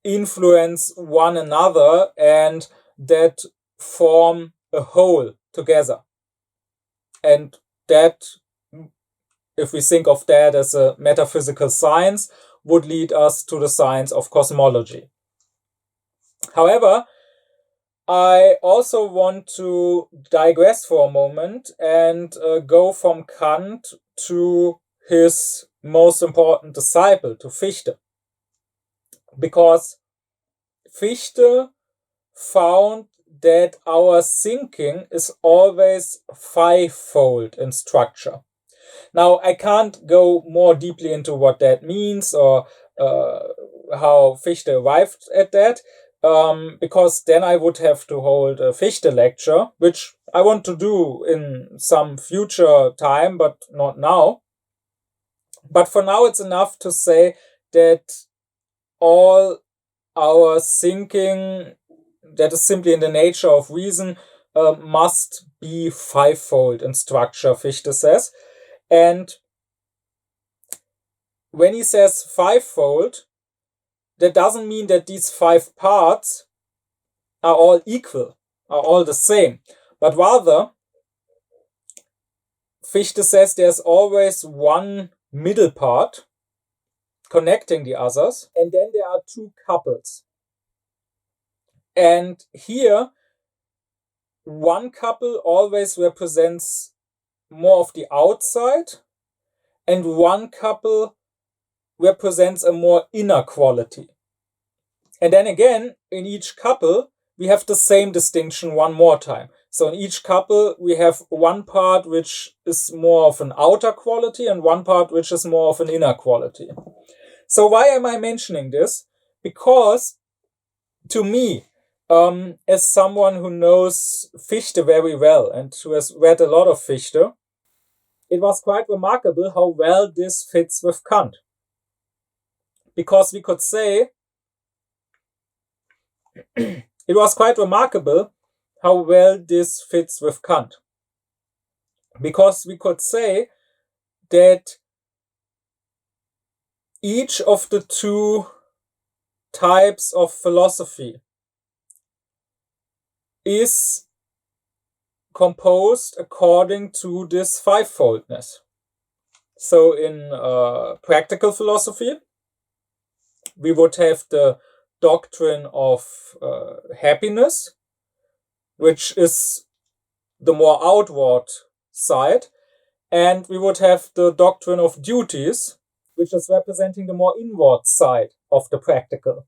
influence one another and that form a whole together. And that, if we think of that as a metaphysical science, would lead us to the science of cosmology. However, I also want to digress for a moment and go from Kant to his most important disciple, to Fichte. Because Fichte found that our thinking is always fivefold in structure. Now, I can't go more deeply into what that means or how Fichte arrived at that, because then I would have to hold a Fichte lecture, which I want to do in some future time, but not now. But for now, it's enough to say that all our thinking that is simply in the nature of reason must be fivefold in structure, Fichte says. And when he says fivefold, that doesn't mean that these 5 parts are all equal, are all the same, but rather Fichte says there's always one middle part connecting the others, and then there are 2 couples. And here, one couple always represents more of the outside, and one couple represents a more inner quality. And then again, in each couple, we have the same distinction one more time. So in each couple, we have one part which is more of an outer quality and one part which is more of an inner quality. So why am I mentioning this? Because to me, as someone who knows Fichte very well and who has read a lot of Fichte, it was quite remarkable how well this fits with Kant. Because we could say, it was quite remarkable how well this fits with Kant. Because we could say that each of the 2 types of philosophy is composed according to this fivefoldness. So in practical philosophy, we would have the doctrine of happiness, which is the more outward side, and we would have the doctrine of duties, which is representing the more inward side of the practical.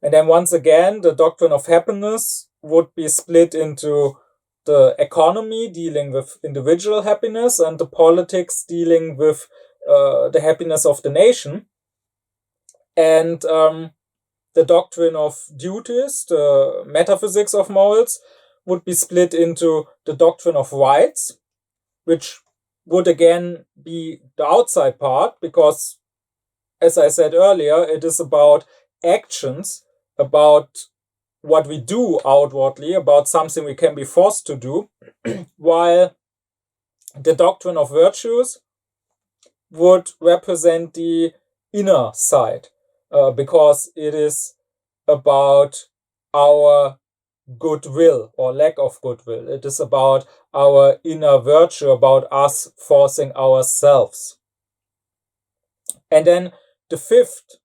And then once again, the doctrine of happiness would be split into the economy dealing with individual happiness and the politics dealing with the happiness of the nation. And the doctrine of duties, the metaphysics of morals, would be split into the doctrine of rights, which would again be the outside part, because, as I said earlier, it is about actions, about what we do outwardly, about something we can be forced to do, while the doctrine of virtues would represent the inner side, because it is about our goodwill or lack of goodwill. It is about our inner virtue, about us forcing ourselves. And then the fifth,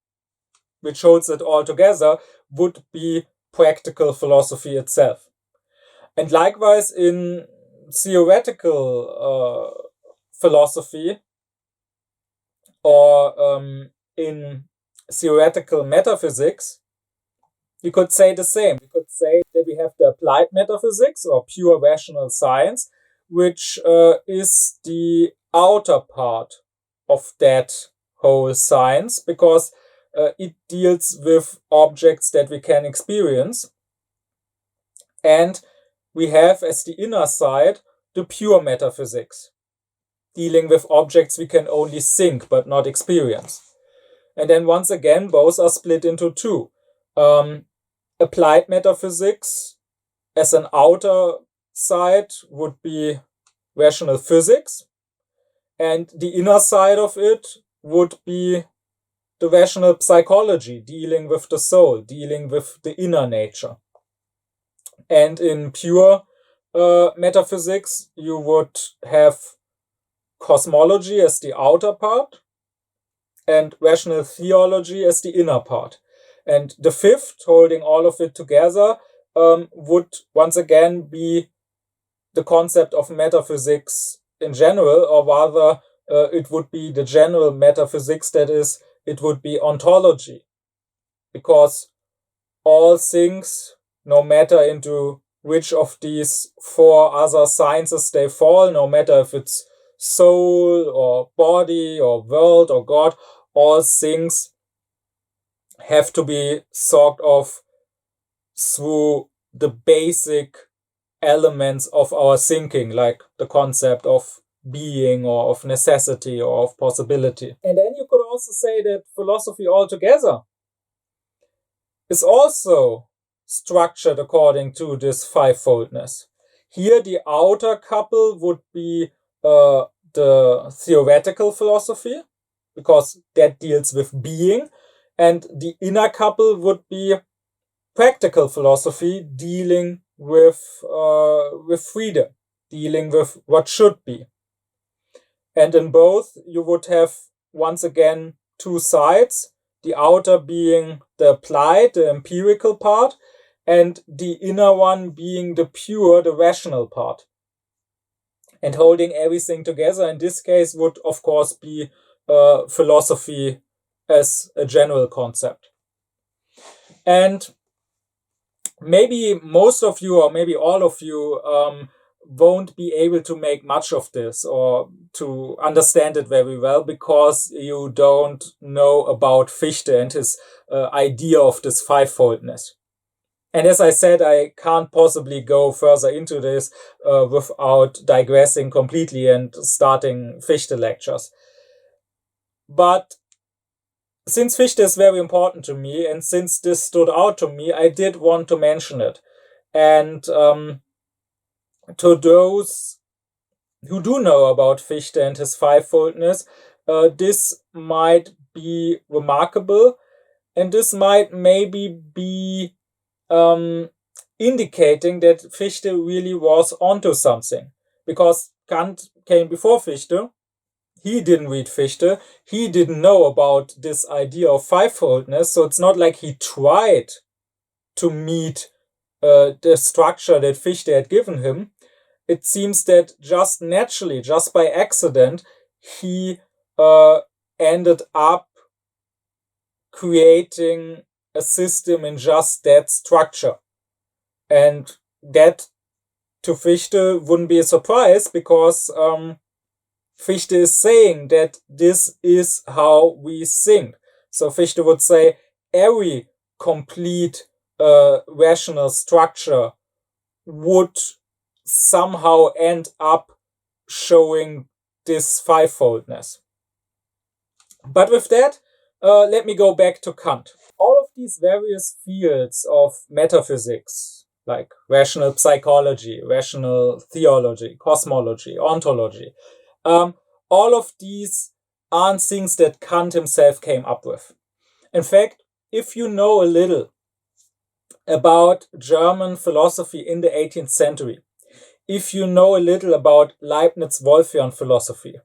which holds it all together, would be practical philosophy itself. And likewise, in theoretical philosophy, or in theoretical metaphysics, we could say the same. We could say that we have the applied metaphysics, or pure rational science, which is the outer part of that whole science, because it deals with objects that we can experience. And we have, as the inner side, the pure metaphysics, dealing with objects we can only think but not experience. And then once again, both are split into two. Applied metaphysics as an outer side would be rational physics, and the inner side of it would be the rational psychology, dealing with the soul, dealing with the inner nature. And in pure metaphysics, you would have cosmology as the outer part and rational theology as the inner part. And the fifth, holding all of it together, would once again be the concept of metaphysics in general, or rather, it would be the general metaphysics, that is, it would be ontology. Because all things, no matter into which of these four other sciences they fall, no matter if it's soul or body or world or God, all things have to be thought of through the basic elements of our thinking, like the concept of being or of necessity or of possibility. And then you could also say that philosophy altogether is also structured according to this fivefoldness. Here the outer couple would be the theoretical philosophy, because that deals with being, and the inner couple would be practical philosophy, dealing with freedom, dealing with what should be. And in both, you would have once again two sides, the outer being the applied, the empirical part, and the inner one being the pure, the rational part. And holding everything together in this case would, of course, be philosophy as a general concept. And maybe most of you, or maybe all of you, won't be able to make much of this or to understand it very well, because you don't know about Fichte and his idea of this fivefoldness. And as I said, I can't possibly go further into this without digressing completely and starting Fichte lectures. But since Fichte is very important to me, and since this stood out to me, I did want to mention it. And to those who do know about Fichte and his fivefoldness, this might be remarkable, and this might maybe be indicating that Fichte really was onto something. Because Kant came before Fichte, he didn't read Fichte, he didn't know about this idea of fivefoldness, so it's not like he tried to meet the structure that Fichte had given him. It seems that just naturally, just by accident, he ended up creating a system in just that structure. And that, to Fichte, wouldn't be a surprise, because Fichte is saying that this is how we think. So Fichte would say every complete rational structure would somehow end up showing this fivefoldness. But with that, let me go back to Kant. All of these various fields of metaphysics, like rational psychology, rational theology, cosmology, ontology, all of these aren't things that Kant himself came up with. In fact, if you know a little about German philosophy in the 18th century, if you know a little about Leibniz-Wolffian philosophy,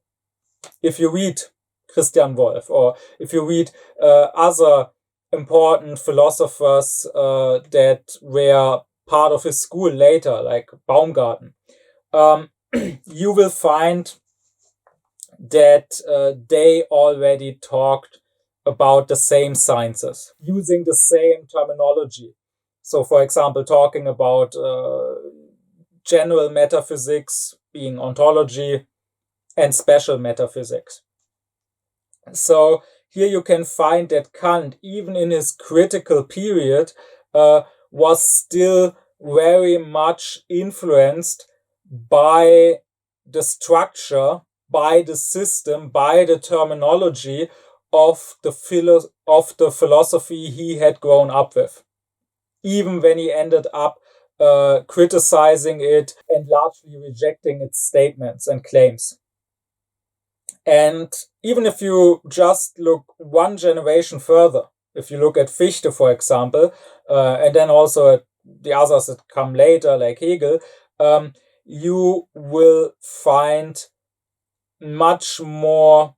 if you read Christian Wolff, or if you read other important philosophers that were part of his school later, like Baumgarten, you will find that they already talked about the same sciences, using the same terminology. So, for example, talking about general metaphysics being ontology and special metaphysics. So here you can find that Kant, even in his critical period, was still very much influenced by the structure, by the system, by the terminology of the philosophy he had grown up with, even when he ended up criticizing it and largely rejecting its statements and claims. And even if you just look one generation further, if you look at Fichte, for example, and then also at the others that come later, like Hegel, you will find much more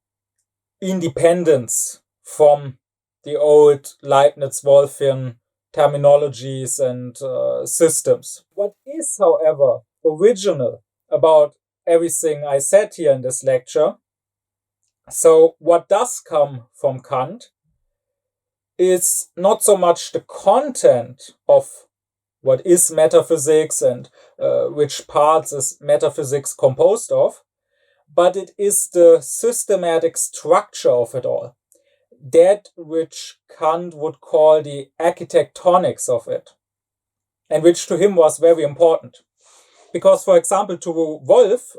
independence from the old Leibniz-Wolffian terminologies and systems. What is, however, original about everything I said here in this lecture, so what does come from Kant, is not so much the content of what is metaphysics and which parts is metaphysics composed of, but it is the systematic structure of it all. That which Kant would call the architectonics of it, and which to him was very important. Because, for example, to Wolff,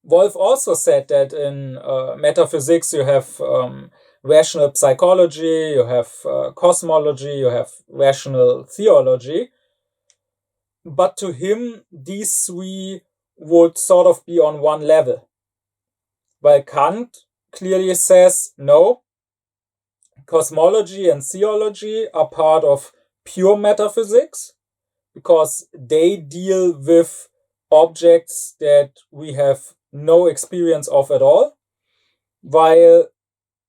Wolff also said that in metaphysics you have rational psychology, you have cosmology, you have rational theology. But to him, these three would sort of be on one level. While Kant clearly says, no, cosmology and theology are part of pure metaphysics because they deal with objects that we have no experience of at all, while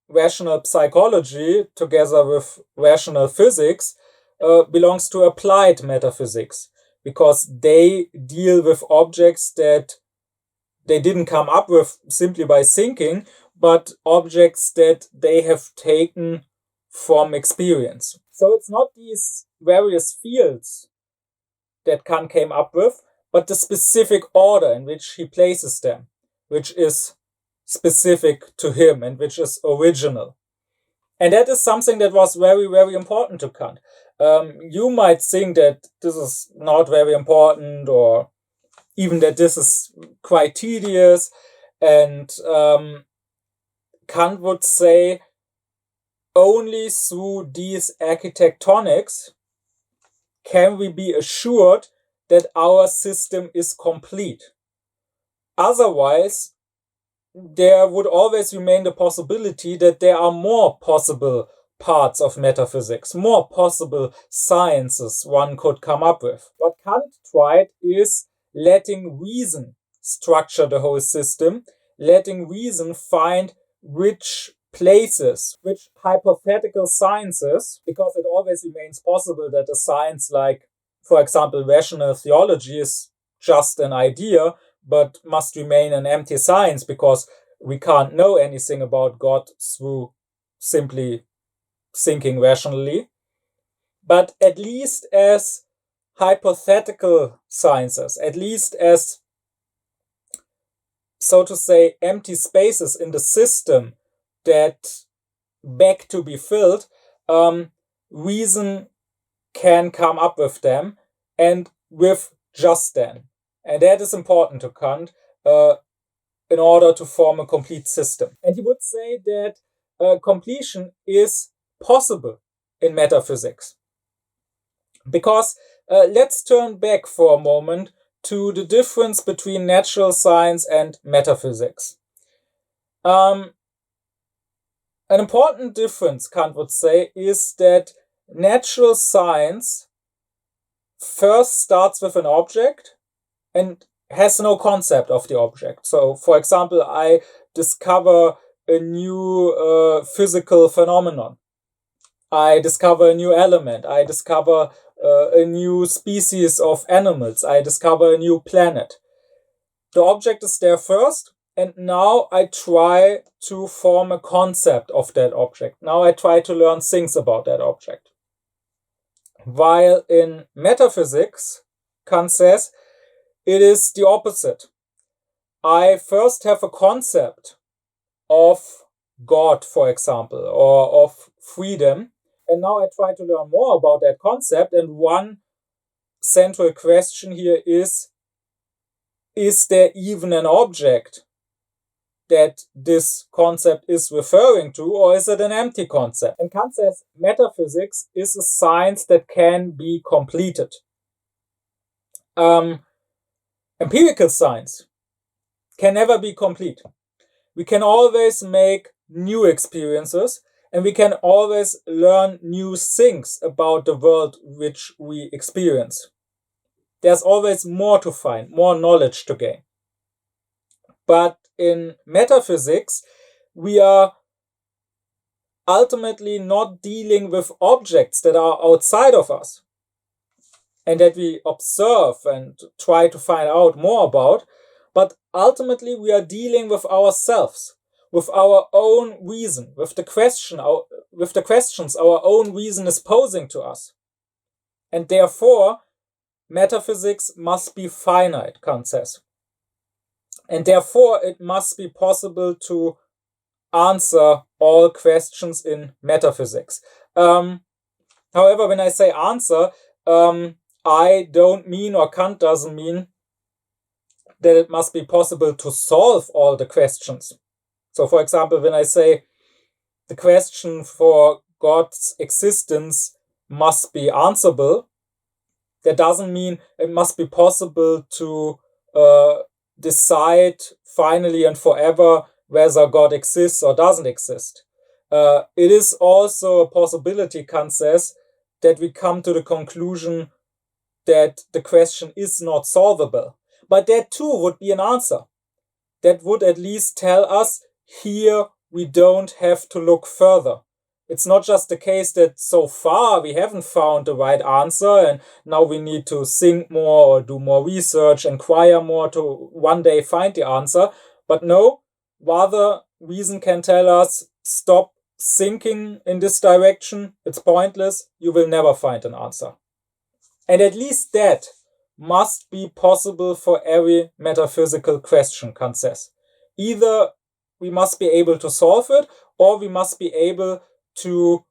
rational psychology, together with rational physics, belongs to applied metaphysics, because they deal with objects that they didn't come up with simply by thinking, but objects that they have taken from experience. So it's not these various fields that Kant came up with, but the specific order in which he places them, which is specific to him and which is original. And that is something that was very, very important to Kant. You might think that this is not very important, or even that this is quite tedious. And Kant would say only through these architectonics can we be assured that our system is complete. Otherwise, there would always remain the possibility that there are more possible parts of metaphysics, more possible sciences one could come up with. What Kant tried is letting reason structure the whole system, letting reason find which places, which hypothetical sciences, because it always remains possible that a science like, for example, rational theology is just an idea, but must remain an empty science because we can't know anything about God through simply thinking rationally. But at least as hypothetical sciences, at least as, so to say, empty spaces in the system that beg to be filled, reason can come up with them, and with just them. And that is important to Kant in order to form a complete system. And he would say that completion is possible in metaphysics. Because let's turn back for a moment to the difference between natural science and metaphysics. An important difference, Kant would say, is that natural science first starts with an object and has no concept of the object. So, for example, I discover a new physical phenomenon. I discover a new element. I discover a new species of animals. I discover a new planet. The object is there first, and now I try to form a concept of that object. Now I try to learn things about that object. While in metaphysics, Kant says, it is the opposite. I first have a concept of God, for example, or of freedom, and now I try to learn more about that concept. And one central question here is there even an object that this concept is referring to, or is it an empty concept? And Kant says metaphysics is a science that can be completed. Empirical science can never be complete. We can always make new experiences, and we can always learn new things about the world which we experience. There's always more to find, more knowledge to gain. But in metaphysics, we are ultimately not dealing with objects that are outside of us and that we observe and try to find out more about, but ultimately we are dealing with ourselves, with our own reason, with the questions our own reason is posing to us. And therefore, metaphysics must be finite, Kant says. And therefore, it must be possible to answer all questions in metaphysics. However, when I say answer, I don't mean, or Kant doesn't mean, that it must be possible to solve all the questions. So, for example, when I say the question for God's existence must be answerable, that doesn't mean it must be possible to decide finally and forever whether God exists or doesn't exist. It is also a possibility, Kant says, that we come to the conclusion that the question is not solvable. But that too would be an answer. That would at least tell us here we don't have to look further. It's not just the case that so far we haven't found the right answer and now we need to think more or do more research, inquire more to one day find the answer. But no, rather reason can tell us, stop thinking in this direction, it's pointless, you will never find an answer. And at least that must be possible for every metaphysical question, Kant says. Either we must be able to solve it, or we must be able to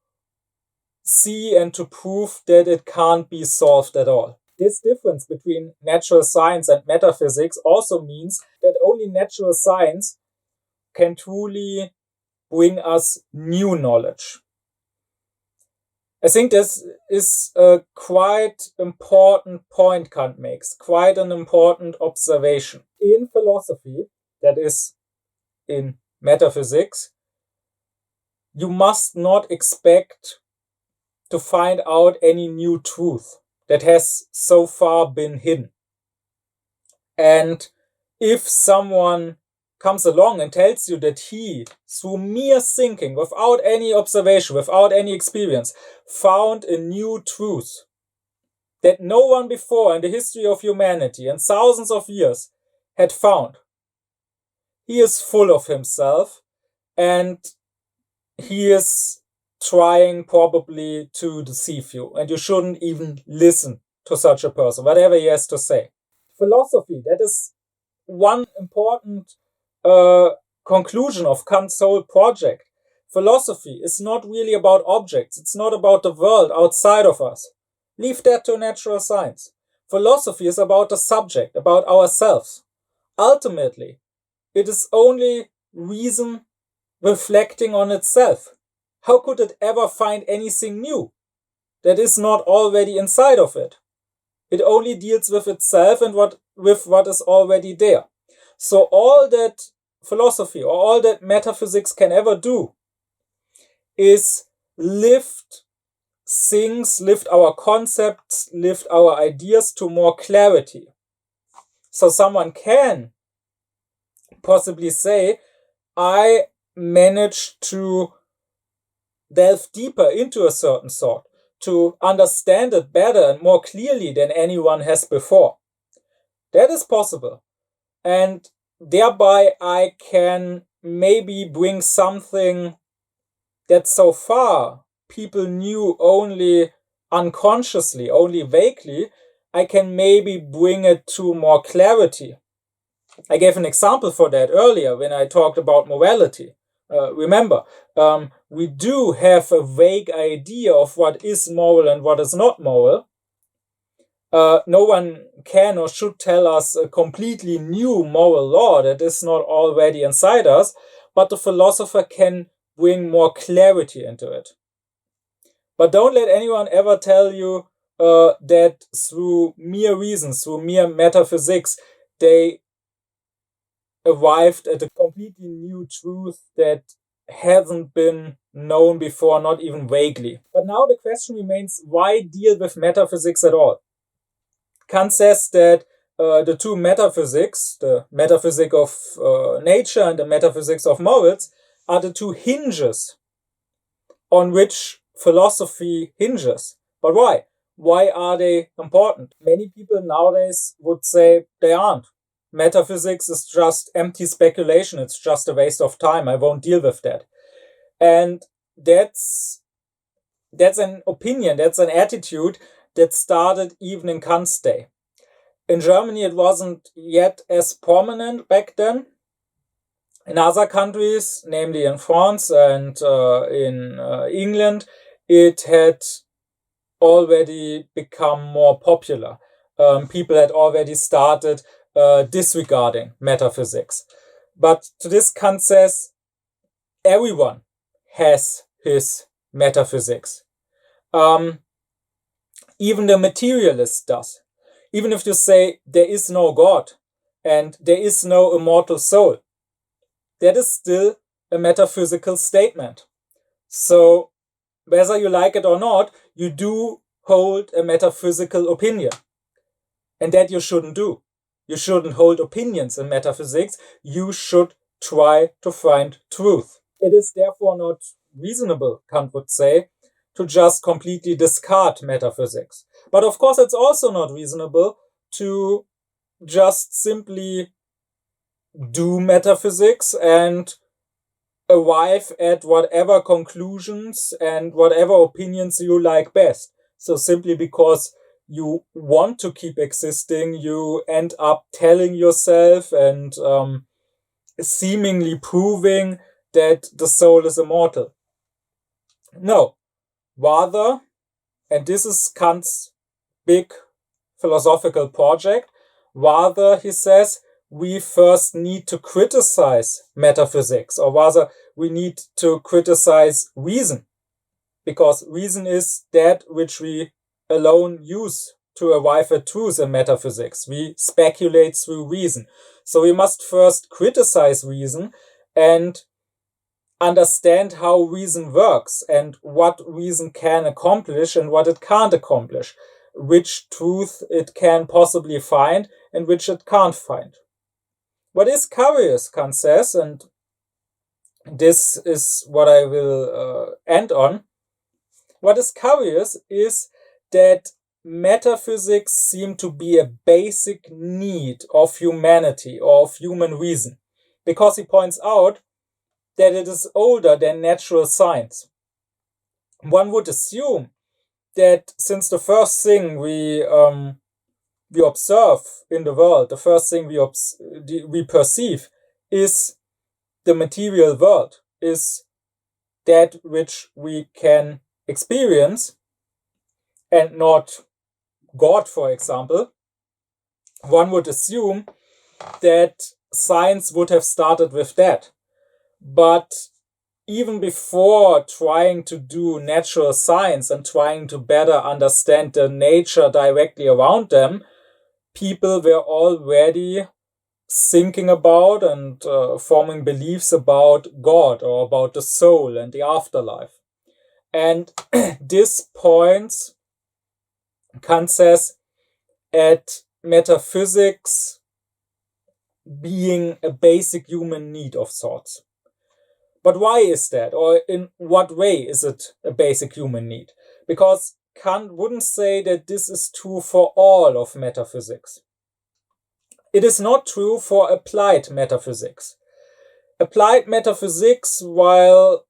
see and to prove that it can't be solved at all. This difference between natural science and metaphysics also means that only natural science can truly bring us new knowledge. I think this is a quite important point Kant makes, quite an important observation. In philosophy, that is, in metaphysics, you must not expect to find out any new truth that has so far been hidden. And if someone comes along and tells you that he, through mere thinking, without any observation, without any experience, found a new truth that no one before in the history of humanity and thousands of years had found, he is full of himself and he is trying probably to deceive you, and you shouldn't even listen to such a person, whatever he has to say. Philosophy, that is one important conclusion of Kant's whole project. Philosophy is not really about objects. It's not about the world outside of us. Leave that to natural science. Philosophy is about the subject, about ourselves. Ultimately, it is only reason reflecting on itself. How could it ever find anything new that is not already inside of it? It only deals with itself and with what is already there. So all that philosophy or all that metaphysics can ever do is lift things, lift our concepts, lift our ideas to more clarity. So someone can possibly say, I managed to delve deeper into a certain thought, to understand it better and more clearly than anyone has before. That is possible. And thereby I can maybe bring something that so far people knew only unconsciously, only vaguely. I can maybe bring it to more clarity. I gave an example for that earlier when I talked about morality. Remember, we do have a vague idea of what is moral and what is not moral. No one can or should tell us a completely new moral law that is not already inside us, but the philosopher can bring more clarity into it. But don't let anyone ever tell you that through mere reason, through mere metaphysics, they arrived at a completely new truth that hasn't been known before, not even vaguely. But now the question remains, why deal with metaphysics at all? Kant says that the two metaphysics, the metaphysics of nature and the metaphysics of morals, are the two hinges on which philosophy hinges. But why? Why are they important? Many people nowadays would say they aren't. Metaphysics is just empty speculation. It's just a waste of time. I won't deal with that. And that's an opinion, that's an attitude that started even in Kant's day. In Germany, it wasn't yet as prominent back then. In other countries, namely in France and in England, it had already become more popular. People had already started disregarding metaphysics. But to this, Kant says everyone has his metaphysics. Even the materialist does. Even if you say there is no God and there is no immortal soul, that is still a metaphysical statement. So whether you like it or not, you do hold a metaphysical opinion. And that you shouldn't do. You shouldn't hold opinions in metaphysics. You should try to find truth. It is therefore not reasonable, Kant would say, to just completely discard metaphysics. But of course, it's also not reasonable to just simply do metaphysics and arrive at whatever conclusions and whatever opinions you like best. So simply because you want to keep existing, you end up telling yourself and seemingly proving that the soul is immortal. No, rather, and this is Kant's big philosophical project, rather, he says, we first need to criticize metaphysics, or rather, we need to criticize reason, because reason is that which we alone use to arrive at truth in metaphysics. We speculate through reason. So we must first criticize reason and understand how reason works and what reason can accomplish and what it can't accomplish, which truth it can possibly find and which it can't find. What is curious, Kant says, and this is what I will end on, what is curious is that metaphysics seem to be a basic need of humanity or of human reason, because he points out that it is older than natural science. One would assume that since the first thing we observe in the world, the first thing we perceive is the material world, is that which we can experience and not God, for example, one would assume that science would have started with that. But even before trying to do natural science and trying to better understand the nature directly around them, people were already thinking about and forming beliefs about God or about the soul and the afterlife. And this points, Kant says, at metaphysics being a basic human need of sorts. But why is that? Or in what way is it a basic human need? Because Kant wouldn't say that this is true for all of metaphysics. It is not true for applied metaphysics. Applied metaphysics, while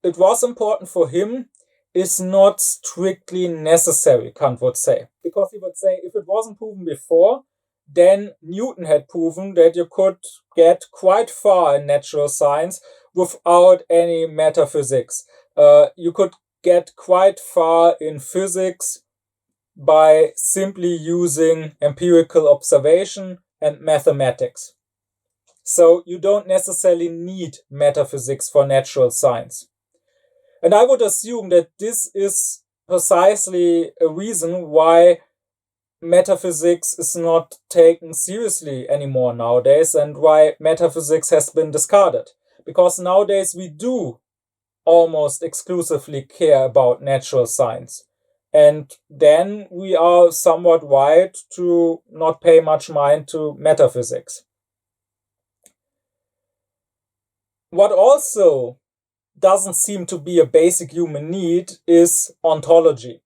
it was important for him, is not strictly necessary, Kant would say. Because he would say, if it wasn't proven before, then Newton had proven that you could get quite far in natural science without any metaphysics. You could get quite far in physics by simply using empirical observation and mathematics. So you don't necessarily need metaphysics for natural science. And I would assume that this is precisely a reason why metaphysics is not taken seriously anymore nowadays and why metaphysics has been discarded. Because nowadays we do almost exclusively care about natural science. And then we are somewhat right to not pay much mind to metaphysics. What also doesn't seem to be a basic human need is ontology.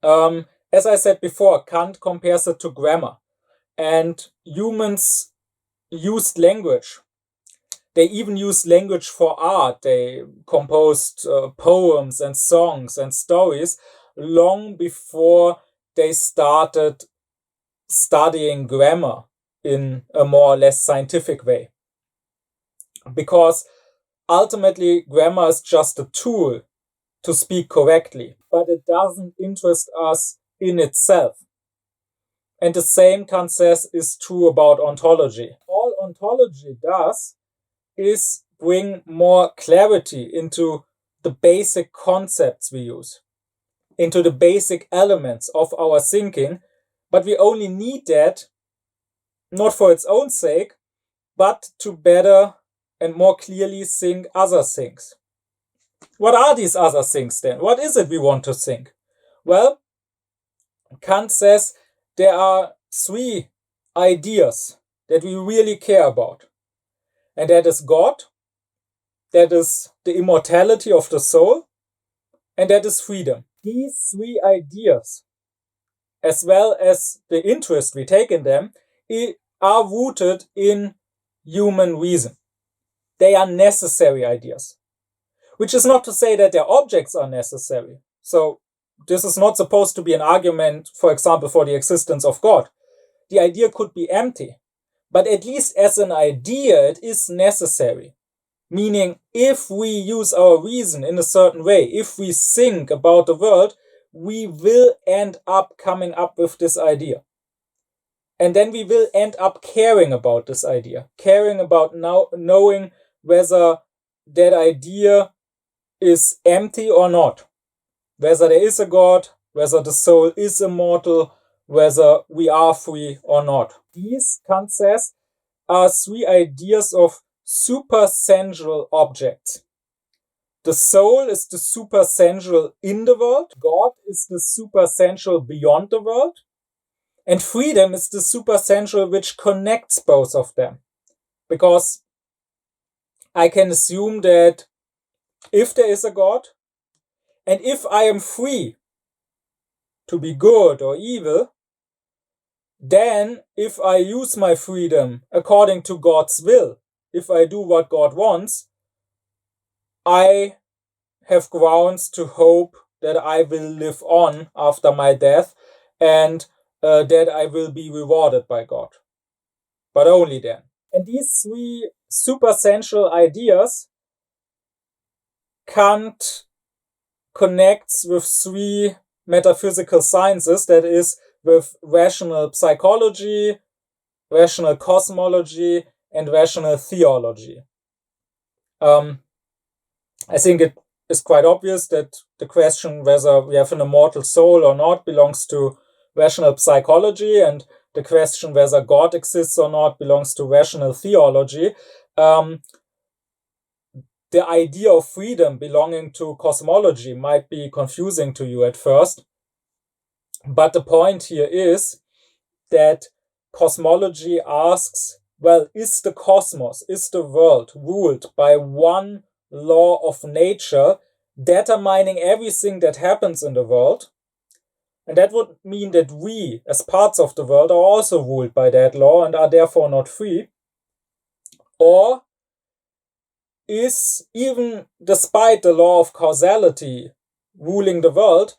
As I said before, Kant compares it to grammar. And humans used language. They even used language for art. They composed poems and songs and stories long before they started studying grammar in a more or less scientific way. Because ultimately, grammar is just a tool to speak correctly, but it doesn't interest us in itself. And the same, Kant says, is true about ontology. All ontology does is bring more clarity into the basic concepts we use, into the basic elements of our thinking, but we only need that not for its own sake, but to better and more clearly think other things. What are these other things then? What is it we want to think? Well, Kant says there are three ideas that we really care about. And that is God, that is the immortality of the soul, and that is freedom. These three ideas, as well as the interest we take in them, are rooted in human reason. They are necessary ideas. Which is not to say that their objects are necessary. So this is not supposed to be an argument, for example, for the existence of God. The idea could be empty, but at least as an idea, it is necessary. Meaning, if we use our reason in a certain way, if we think about the world, we will end up coming up with this idea. And then we will end up caring about this idea, caring about now knowing whether that idea is empty or not, whether there is a God, whether the soul is immortal, whether we are free or not. These, Kant says, are three ideas of supersensual objects. The soul is the supersensual in the world, God is the supersensual beyond the world, and freedom is the supersensual which connects both of them. Because I can assume that if there is a God, and if I am free to be good or evil, then if I use my freedom according to God's will, if I do what God wants, I have grounds to hope that I will live on after my death and that I will be rewarded by God. But only then. And these three supersensual ideas, Kant connects with three metaphysical sciences, that is, with rational psychology, rational cosmology, and rational theology. I think it is quite obvious that the question whether we have an immortal soul or not belongs to rational psychology, and the question whether God exists or not belongs to rational theology. The idea of freedom belonging to cosmology might be confusing to you at first, but the point here is that cosmology asks, well, is the cosmos, is the world ruled by one law of nature determining everything that happens in the world? And that would mean that we, as parts of the world, are also ruled by that law and are therefore not free. Or is, even despite the law of causality ruling the world,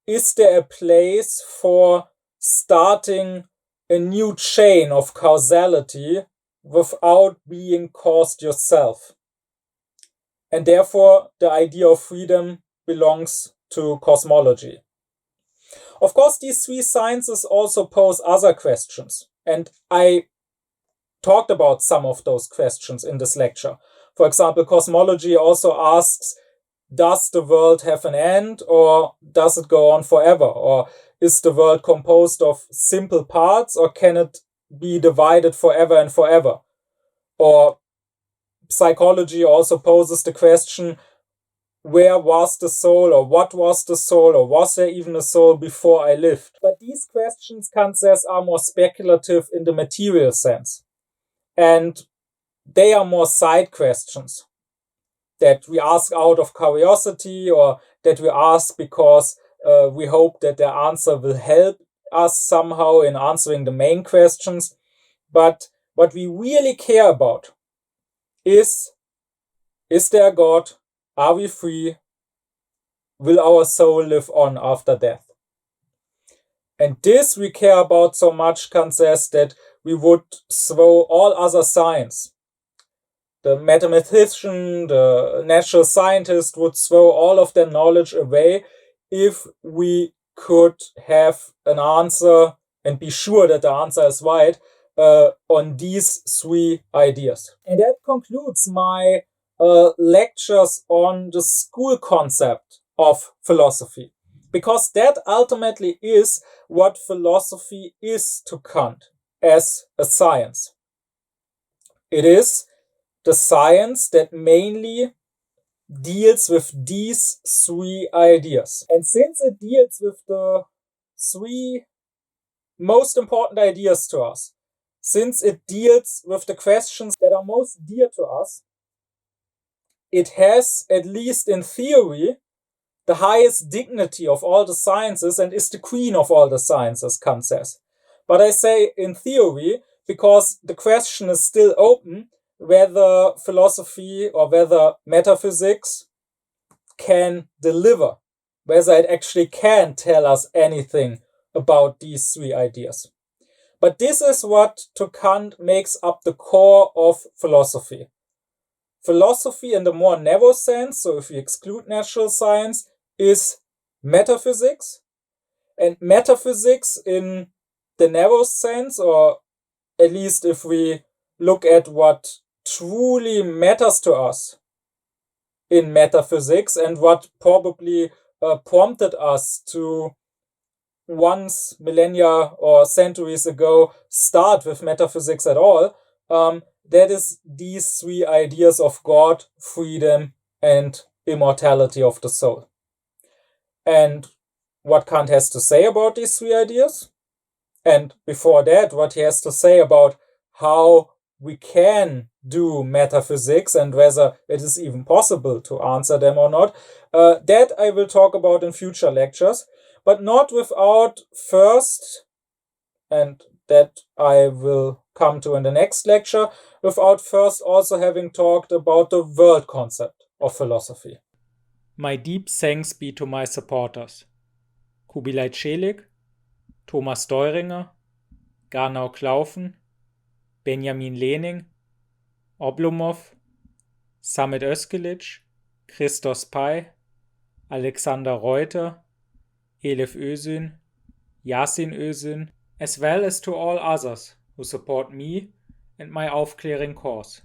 is there a place for starting a new chain of causality without being caused yourself? And therefore, the idea of freedom belongs to cosmology. Of course, these three sciences also pose other questions, and I talked about some of those questions in this lecture. For example, cosmology also asks, does the world have an end, or does it go on forever? Or is the world composed of simple parts, or can it be divided forever and forever? Or psychology also poses the question, where was the soul, or what was the soul, or was there even a soul before I lived? But these questions, Kant says, are more speculative in the material sense. And they are more side questions that we ask out of curiosity, or that we ask because we hope that their answer will help us somehow in answering the main questions. But what we really care about is there a God? Are we free? Will our soul live on after death? And this we care about so much, Kant says, that we would throw all other science. The mathematician, the natural scientist would throw all of their knowledge away if we could have an answer and be sure that the answer is right on these three ideas. And that concludes my lectures on the school concept of philosophy, because that ultimately is what philosophy is to Kant as a science. It is the science that mainly deals with these three ideas. And since it deals with the three most important ideas to us, since it deals with the questions that are most dear to us, it has, at least in theory, the highest dignity of all the sciences and is the queen of all the sciences, Kant says. But I say in theory because the question is still open whether philosophy or whether metaphysics can deliver, whether it actually can tell us anything about these three ideas. But this is what, to Kant, makes up the core of philosophy. Philosophy in the more narrow sense, so if we exclude natural science, is metaphysics. And metaphysics in the narrow sense, or at least if we look at what truly matters to us in metaphysics and what probably prompted us to once millennia or centuries ago start with metaphysics at all, that is these three ideas of God, freedom, and immortality of the soul. And what Kant has to say about these three ideas, and before that, what he has to say about how we can do metaphysics and whether it is even possible to answer them or not, that I will talk about in future lectures, but not without first, and that I will come to in the next lecture, without first also having talked about the world concept of philosophy. My deep thanks be to my supporters: Kubilai Celik, Thomas Deuringer, Garnau Klaufen, Benjamin Lehning, Oblomov, Samet Özkilic, Christos Pay, Alexander Reuter, Elif Özün, Yasin Özün, as well as to all others who support me and my aufkläring course.